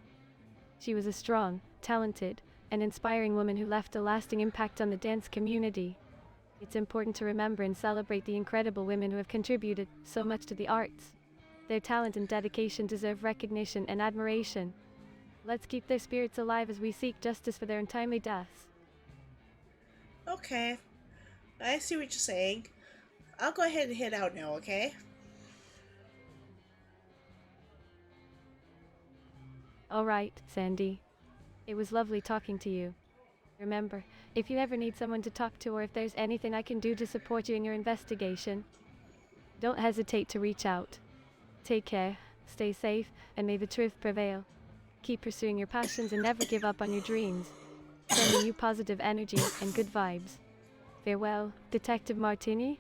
She was a strong, talented, and inspiring woman who left a lasting impact on the dance community. It's important to remember and celebrate the incredible women who have contributed so much to the arts. Their talent and dedication deserve recognition and admiration. Let's keep their spirits alive as we seek justice for their untimely deaths. Okay. I see what you're saying. I'll go ahead and head out now, okay? All right, Sandy. It was lovely talking to you. Remember, if you ever need someone to talk to or if there's anything I can do to support you in your investigation, don't hesitate to reach out. Take care, stay safe, and may the truth prevail. Keep pursuing your passions and never give up on your dreams. Sending you positive energy and good vibes. Farewell, Detective Martini.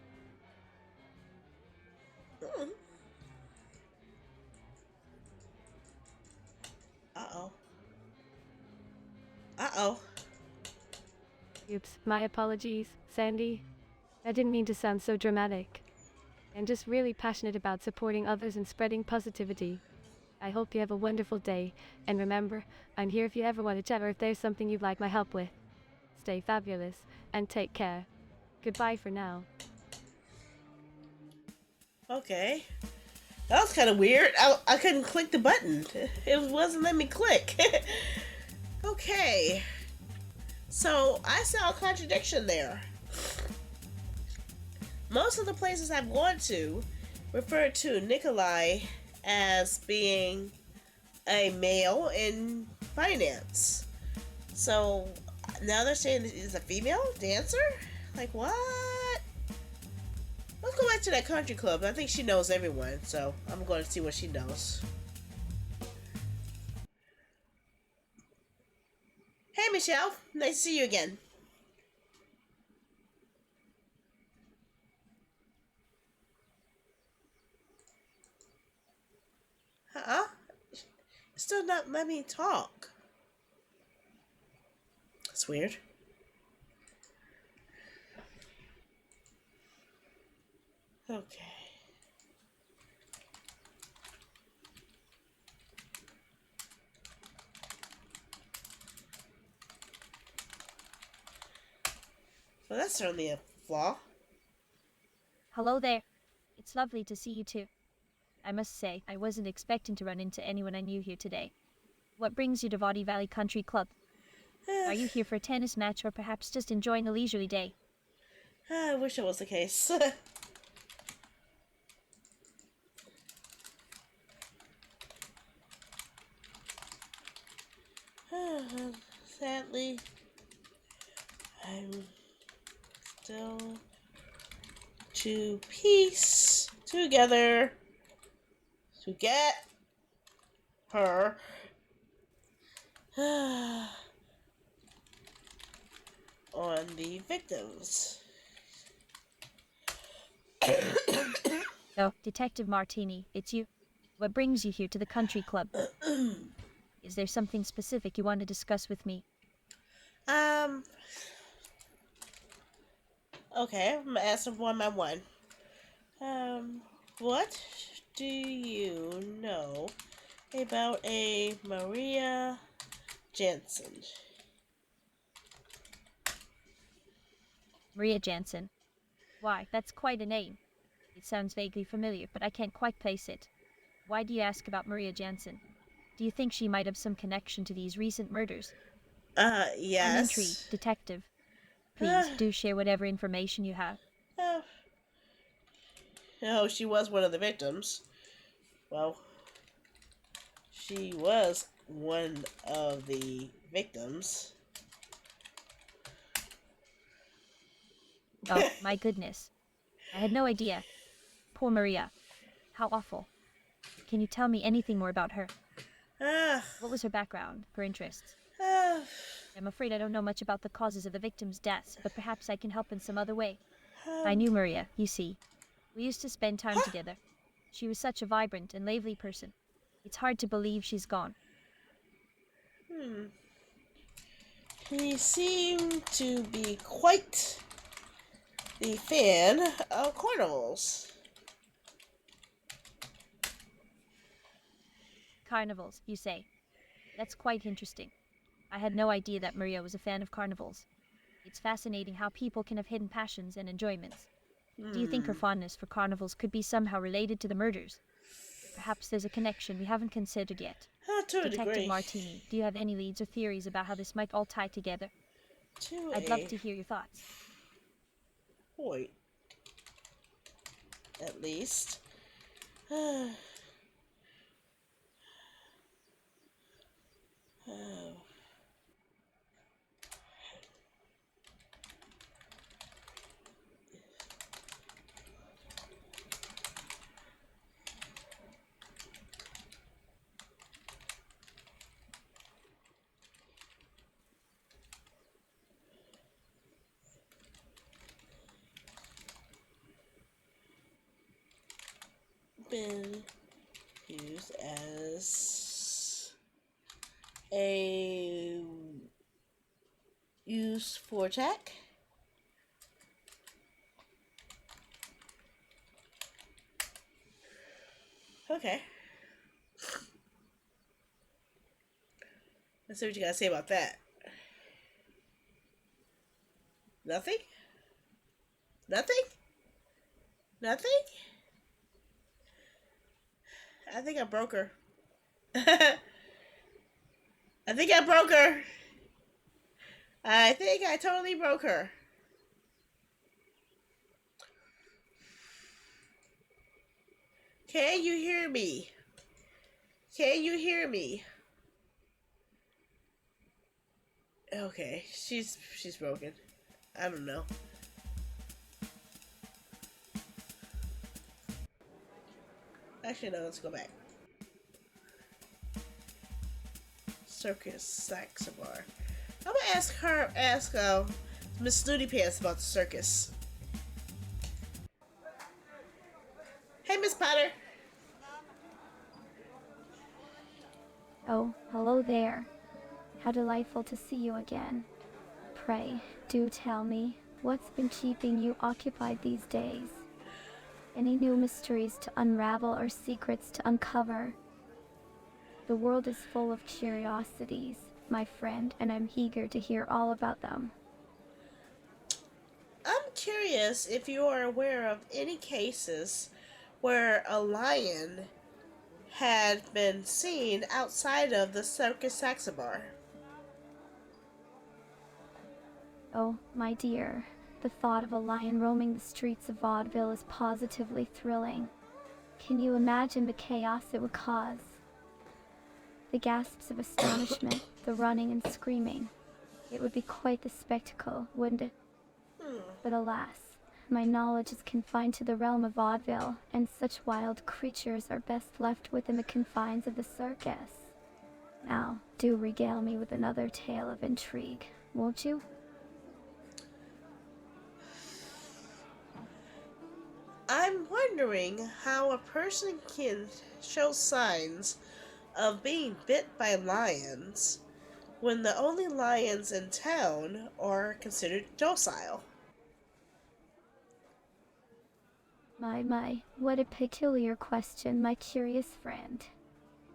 Uh-oh. Uh-oh. Oops, my apologies, Sandy. I didn't mean to sound so dramatic. I'm just really passionate about supporting others and spreading positivity. I hope you have a wonderful day, and remember, I'm here if you ever want to chat or if there's something you'd like my help with. Stay fabulous, and take care. Goodbye for now. Okay. That was kind of weird. I couldn't click the button. It wasn't letting me click. Okay. So, I saw a contradiction there. Most of the places I've gone to refer to Nikolai as being a male in finance. So, now they're saying he's a female dancer? Like, what? Let's go back to that country club. I think she knows everyone, so I'm going to see what she knows. Hey, Michelle. Nice to see you again. Huh? Still not letting me talk. That's weird. Okay. Well, that's certainly a flaw. Hello there. It's lovely to see you too. I must say, I wasn't expecting to run into anyone I knew here today. What brings you to Vaughty Valley Country Club? Are you here for a tennis match or perhaps just enjoying a leisurely day? I wish it was the case. to piece together to get her on the victims. Oh, Detective Martini, it's you. What brings you here to the country club? Is there something specific you want to discuss with me? Okay, I'm gonna ask them one by one. What do you know about a Maria Jansen? Maria Jansen. Why, that's quite a name. It sounds vaguely familiar, but I can't quite place it. Why do you ask about Maria Jansen? Do you think she might have some connection to these recent murders? Yes. I'm intrigued, Detective. Please, do share whatever information you have. Oh, she was one of the victims. Well, she was one of the victims. Oh, my goodness. I had no idea. Poor Maria. How awful. Can you tell me anything more about her? What was her background, her interests? I'm afraid I don't know much about the causes of the victims' deaths, but perhaps I can help in some other way. I knew Maria, you see. We used to spend time together. She was such a vibrant and lively person. It's hard to believe she's gone. He seemed to be quite the fan of carnivals. Carnivals, you say? That's quite interesting. I had no idea that Maria was a fan of carnivals. It's fascinating how people can have hidden passions and enjoyments. Do you think her fondness for carnivals could be somehow related to the murders? Perhaps there's a connection we haven't considered yet. To a Detective degree. Martini, do you have any leads or theories about how this might all tie together? I'd love to hear your thoughts. Point. At least. Oh. Been used as a use for attack. Okay. Let's see what you gotta say about that. Nothing? Nothing? Nothing? I think I broke her. I think I broke her. I think I totally broke her. Can you hear me? Can you hear me? Okay, she's broken. I don't know. Actually, no, let's go back. Circus Saxabar. I'm gonna ask Miss Snooty Pants about the circus. Hey, Miss Potter. Oh, hello there. How delightful to see you again. Pray, do tell me, what's been keeping you occupied these days? Any new mysteries to unravel or secrets to uncover? The world is full of curiosities, my friend, and I'm eager to hear all about them. I'm curious if you are aware of any cases where a lion had been seen outside of the Circus Saxabar. Oh, my dear, the thought of a lion roaming the streets of vaudeville is positively thrilling. Can you imagine the chaos it would cause? The gasps of astonishment, the running and screaming. It would be quite the spectacle, wouldn't it? But alas, my knowledge is confined to the realm of vaudeville, and such wild creatures are best left within the confines of the circus. Now, do regale me with another tale of intrigue, won't you? I'm wondering how a person can show signs of being bit by lions when the only lions in town are considered docile. My, what a peculiar question, my curious friend.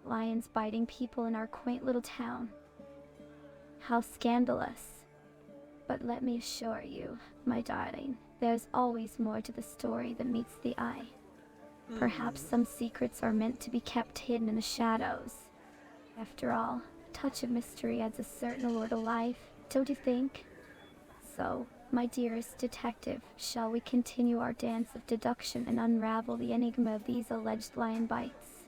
Lions biting people in our quaint little town. How scandalous. But let me assure you, my darling, there's always more to the story than meets the eye. Perhaps some secrets are meant to be kept hidden in the shadows. After all, a touch of mystery adds a certain allure to life, don't you think? So, my dearest detective, shall we continue our dance of deduction and unravel the enigma of these alleged lion bites?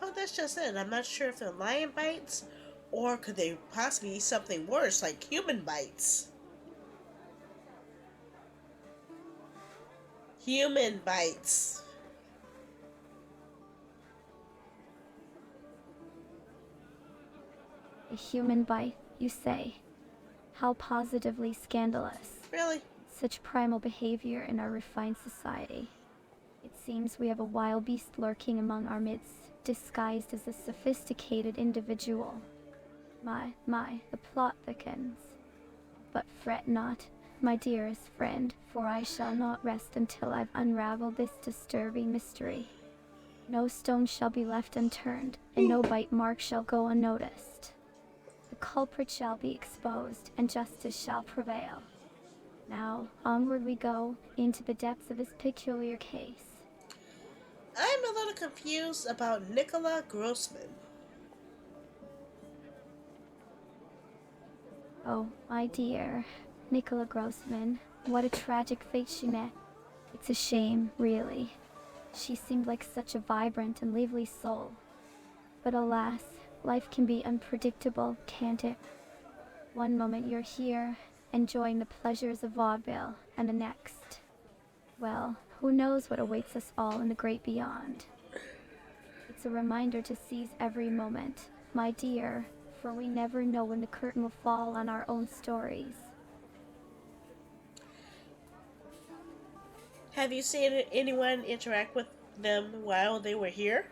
Oh, that's just it. I'm not sure if they're lion bites, or could they possibly be something worse, like human bites? Human bites. A human bite, you say? How positively scandalous. Really? Such primal behavior in our refined society. It seems we have a wild beast lurking among our midst, disguised as a sophisticated individual. My, the plot thickens. But fret not, my dearest friend, for I shall not rest until I've unraveled this disturbing mystery. No stone shall be left unturned, and no bite mark shall go unnoticed. The culprit shall be exposed, and justice shall prevail. Now, onward we go, into the depths of this peculiar case. I'm a little confused about Nicola Grossman. Oh, my dear, Nicola Grossman, what a tragic fate she met. It's a shame, really. She seemed like such a vibrant and lively soul. But alas, life can be unpredictable, can't it? One moment you're here, enjoying the pleasures of vaudeville, and the next, well, who knows what awaits us all in the great beyond. It's a reminder to seize every moment, my dear, for we never know when the curtain will fall on our own stories. Have you seen anyone interact with them while they were here?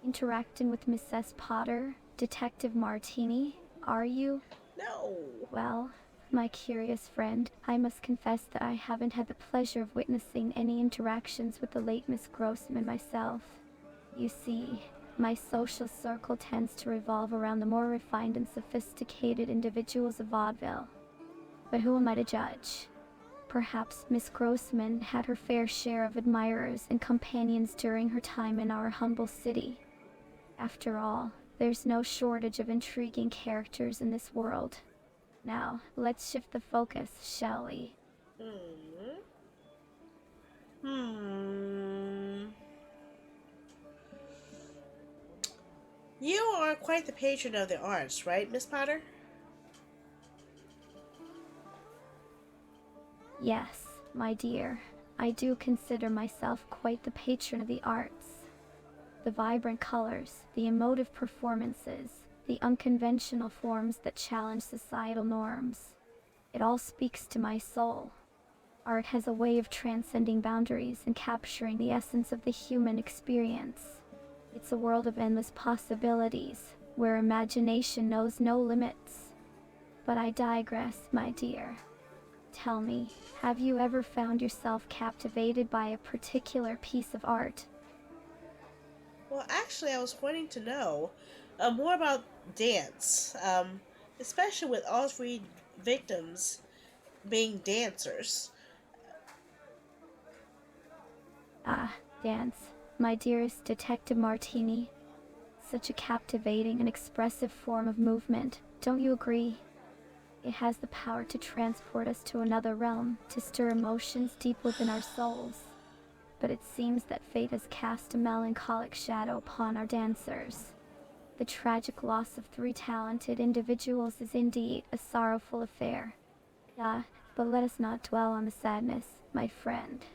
Interacting with Mrs. Potter, Detective Martini, are you? No. Well, my curious friend, I must confess that I haven't had the pleasure of witnessing any interactions with the late Miss Grossman myself. You see, my social circle tends to revolve around the more refined and sophisticated individuals of vaudeville. But who am I to judge? Perhaps Miss Grossman had her fair share of admirers and companions during her time in our humble city. After all, there's no shortage of intriguing characters in this world. Now, let's shift the focus, shall we? You are quite the patron of the arts, right, Miss Potter? Yes, my dear, I do consider myself quite the patron of the arts. The vibrant colors, the emotive performances, the unconventional forms that challenge societal norms. It all speaks to my soul. Art has a way of transcending boundaries and capturing the essence of the human experience. It's a world of endless possibilities, where imagination knows no limits. But I digress, my dear. Tell me, have you ever found yourself captivated by a particular piece of art? Well, actually, I was wanting to know more about dance, especially with all three victims being dancers. Ah, dance, my dearest Detective Martini. Such a captivating and expressive form of movement, don't you agree? It has the power to transport us to another realm, to stir emotions deep within our souls. But it seems that fate has cast a melancholic shadow upon our dancers. The tragic loss of 3 talented individuals is indeed a sorrowful affair. But let us not dwell on the sadness, my friend.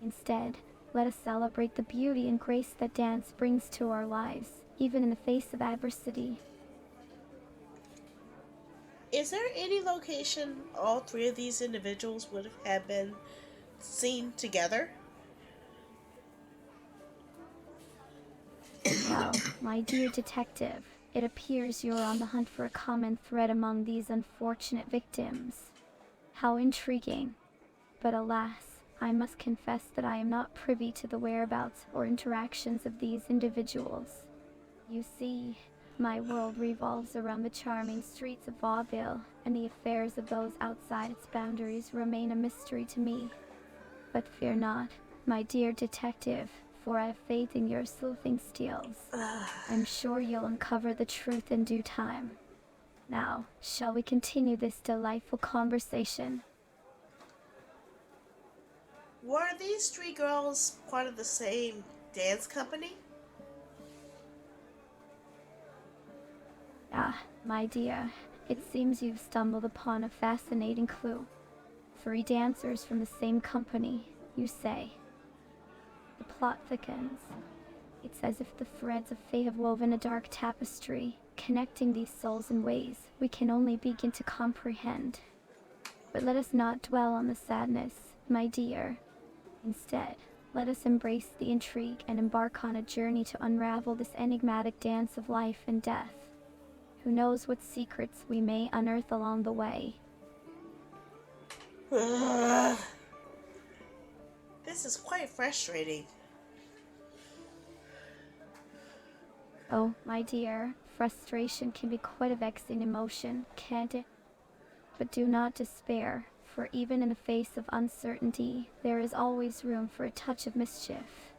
Instead, let us celebrate the beauty and grace that dance brings to our lives, even in the face of adversity. Is there any location all 3 of these individuals would have been seen together? Well, my dear detective, it appears you're on the hunt for a common thread among these unfortunate victims. How intriguing. But alas, I must confess that I am not privy to the whereabouts or interactions of these individuals. You see, my world revolves around the charming streets of Vauville, and the affairs of those outside its boundaries remain a mystery to me. But fear not, my dear detective, for I have faith in your sleuthing skills. I'm sure you'll uncover the truth in due time. Now, shall we continue this delightful conversation? Were these 3 girls part of the same dance company? My dear, it seems you've stumbled upon a fascinating clue. 3 dancers from the same company, you say. The plot thickens. It's as if the threads of fate have woven a dark tapestry, connecting these souls in ways we can only begin to comprehend. But let us not dwell on the sadness, my dear. Instead, let us embrace the intrigue and embark on a journey to unravel this enigmatic dance of life and death. Who knows what secrets we may unearth along the way. This is quite frustrating. Oh, my dear, frustration can be quite a vexing emotion, can't it? But do not despair, for even in the face of uncertainty, there is always room for a touch of mischief.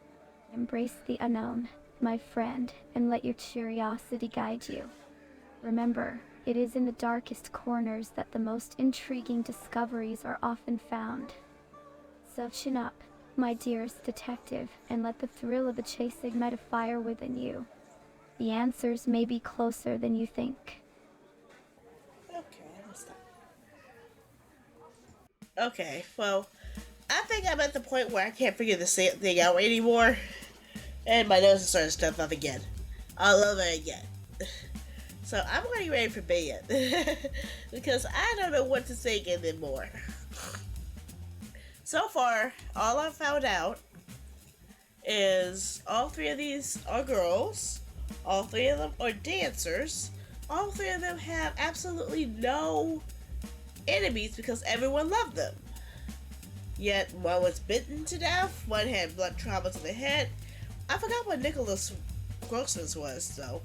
Embrace the unknown, my friend, and let your curiosity guide you. Remember, it is in the darkest corners that the most intriguing discoveries are often found. So chin up, my dearest detective, and let the thrill of the chase ignite a fire within you. The answers may be closer than you think. Okay, well, I think I'm at the point where I can't figure this thing out anymore. And my nose is starting to stuff up again. All over again. So I'm getting ready for bed. Because I don't know what to think anymore. So far, all I've found out is all 3 of these are girls. All 3 of them are dancers. All 3 of them have absolutely no enemies because everyone loved them. Yet one was bitten to death, one had blood trauma to the head. I forgot what Nicholas Grossman's was, though.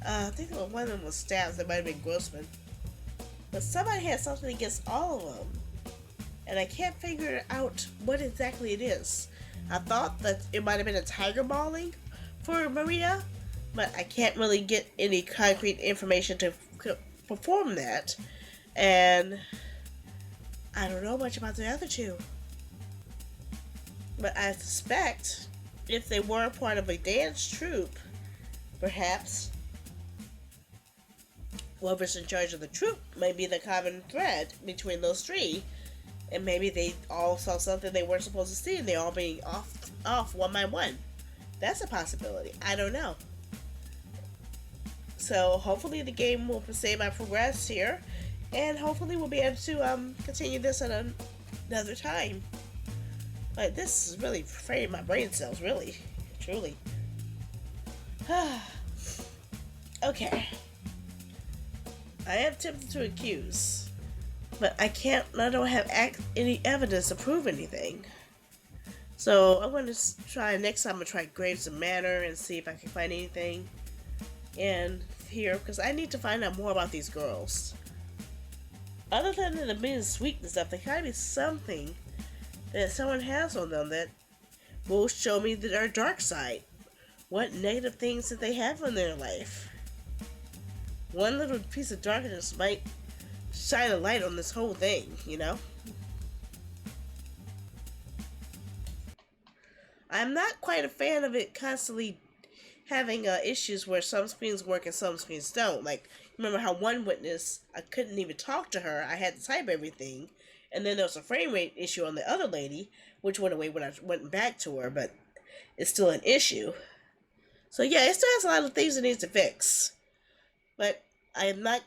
I think one of them was stabbed. That might have been Grossman. But somebody had something against all of them. And I can't figure out what exactly it is. I thought that it might have been a tiger mauling for Maria, but I can't really get any concrete information to perform that. And I don't know much about the other 2. But I suspect if they were part of a dance troupe, perhaps whoever's in charge of the troupe may be the common thread between those 3. And maybe they all saw something they weren't supposed to see and they're all being off one by one. That's a possibility. I don't know. So hopefully the game will say my progress here. And hopefully we'll be able to continue this at another time. But this is really fraying my brain cells, really. Truly. Okay. I am tempted to accuse. But I don't have any evidence to prove anything. So I'm going to try, next time I'm going to try Graves and Manor and see if I can find anything in here. Because I need to find out more about these girls. Other than the being sweet and stuff, there gotta be something that someone has on them that will show me their dark side. What negative things that they have in their life. One little piece of darkness might shine a light on this whole thing, you know? I'm not quite a fan of it constantly having issues where some screens work and some screens don't. Like, remember how one witness, I couldn't even talk to her. I had to type everything. And then there was a frame rate issue on the other lady, which went away when I went back to her, but it's still an issue. So yeah, it still has a lot of things it needs to fix. But I am not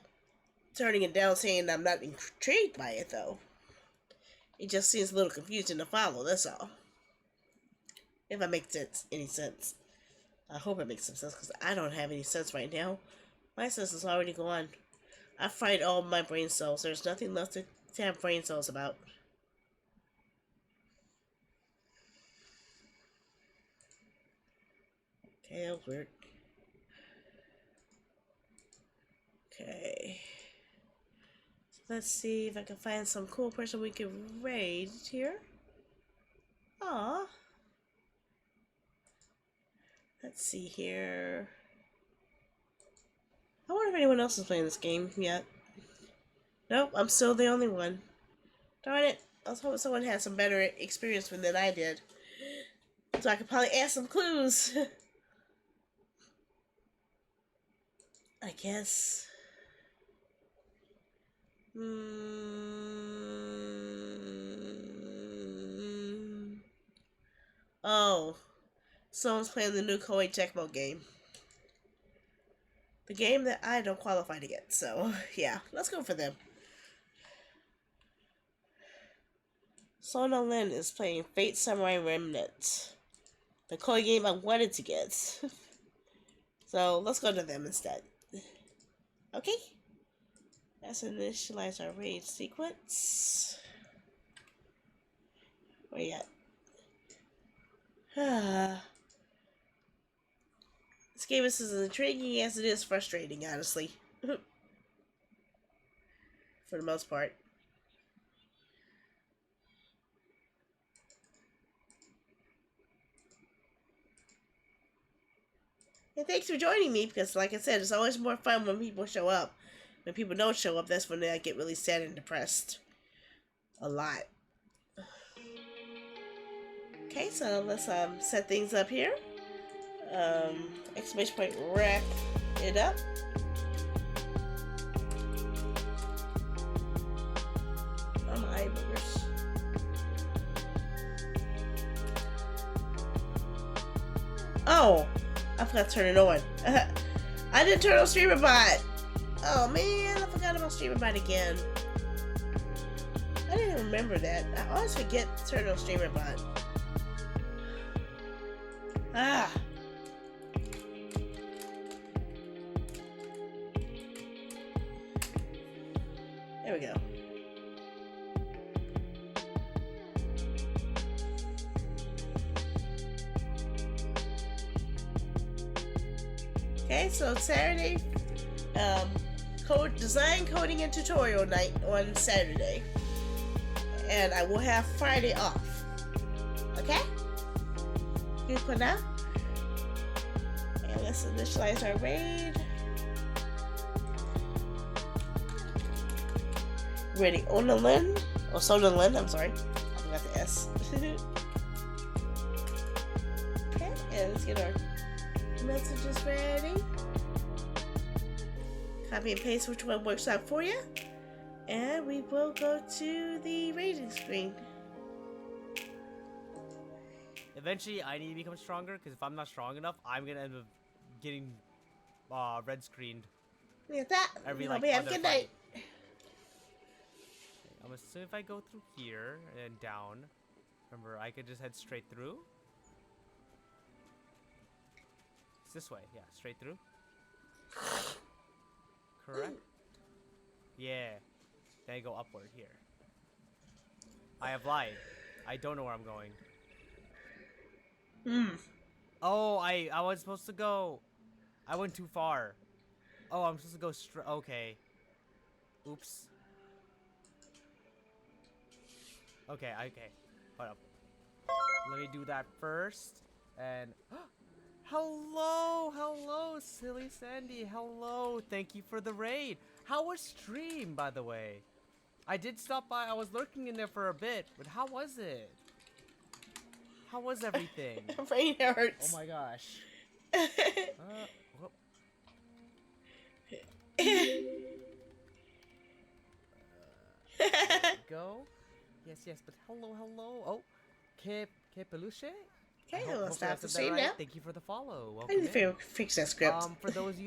turning it down saying I'm not intrigued by it, though. It just seems a little confusing to follow, that's all. If that makes any sense. I hope it makes some sense, because I don't have any sense right now. My sense is already gone. I fried all my brain cells. There's nothing left to have brain cells about. Okay, that was weird. Okay. So let's see if I can find some cool person we can raid here. Aw. Let's see here. I wonder if anyone else is playing this game yet. Nope, I'm still the only one. Darn it. I was hoping someone had some better experience than I did. So I could probably add some clues. I guess. Oh. Someone's playing the new Koei Tecmo game. The game that I don't qualify to get, so yeah, let's go for them. Sona Lin is playing Fate Samurai Remnant. The Koei game I wanted to get. So let's go to them instead. Okay. Let's initialize our raid sequence. Where you at? This game is as intriguing as it is frustrating, honestly. For the most part. And thanks for joining me, because like I said, it's always more fun when people show up. When people don't show up, that's when I get really sad and depressed. A lot. Okay, so let's set things up here. Exclamation point, wrap it up. Oh my eyeballs. Oh, I forgot to turn it on. I didn't turn on StreamerBot. Oh man, I forgot about StreamerBot again. I didn't even remember that. I always forget to turn on StreamerBot. Ah. There we go. Okay, so Saturday, design, coding, and tutorial night on Saturday, and I will have Friday off. Okay? Good for now. And let's initialize our raid. Ready, Onalyn, or Sonalyn, I'm sorry. I forgot the S. Okay, and let's get our messages ready. Copy and paste which one works out for you. And we will go to the rating screen. Eventually, I need to become stronger, because if I'm not strong enough, I'm going to end up getting red screened. Look at that. Every, Have like, a other good fight. night. I'm assuming if I go through here and down, remember, I could just head straight through. It's this way, yeah, straight through. Correct? Yeah. Then I go upward here. I have lied. I don't know where I'm going. Oh, I was supposed to go. I went too far. Oh, I'm supposed to go straight. Okay. Oops. Okay, okay. Hold up. Let me do that first. And hello, hello, Silly Sandy. Hello. Thank you for the raid. How was stream, by the way? I did stop by. I was lurking in there for a bit, but how was it? How was everything? My brain hurts. Oh my gosh. Whoop. There we go. Yes, but hello. Oh, Que Peluche? Okay, I well, hope stop I the said that stream right. now. Thank you for the follow. I Welcome need to in. fix that script. For those of you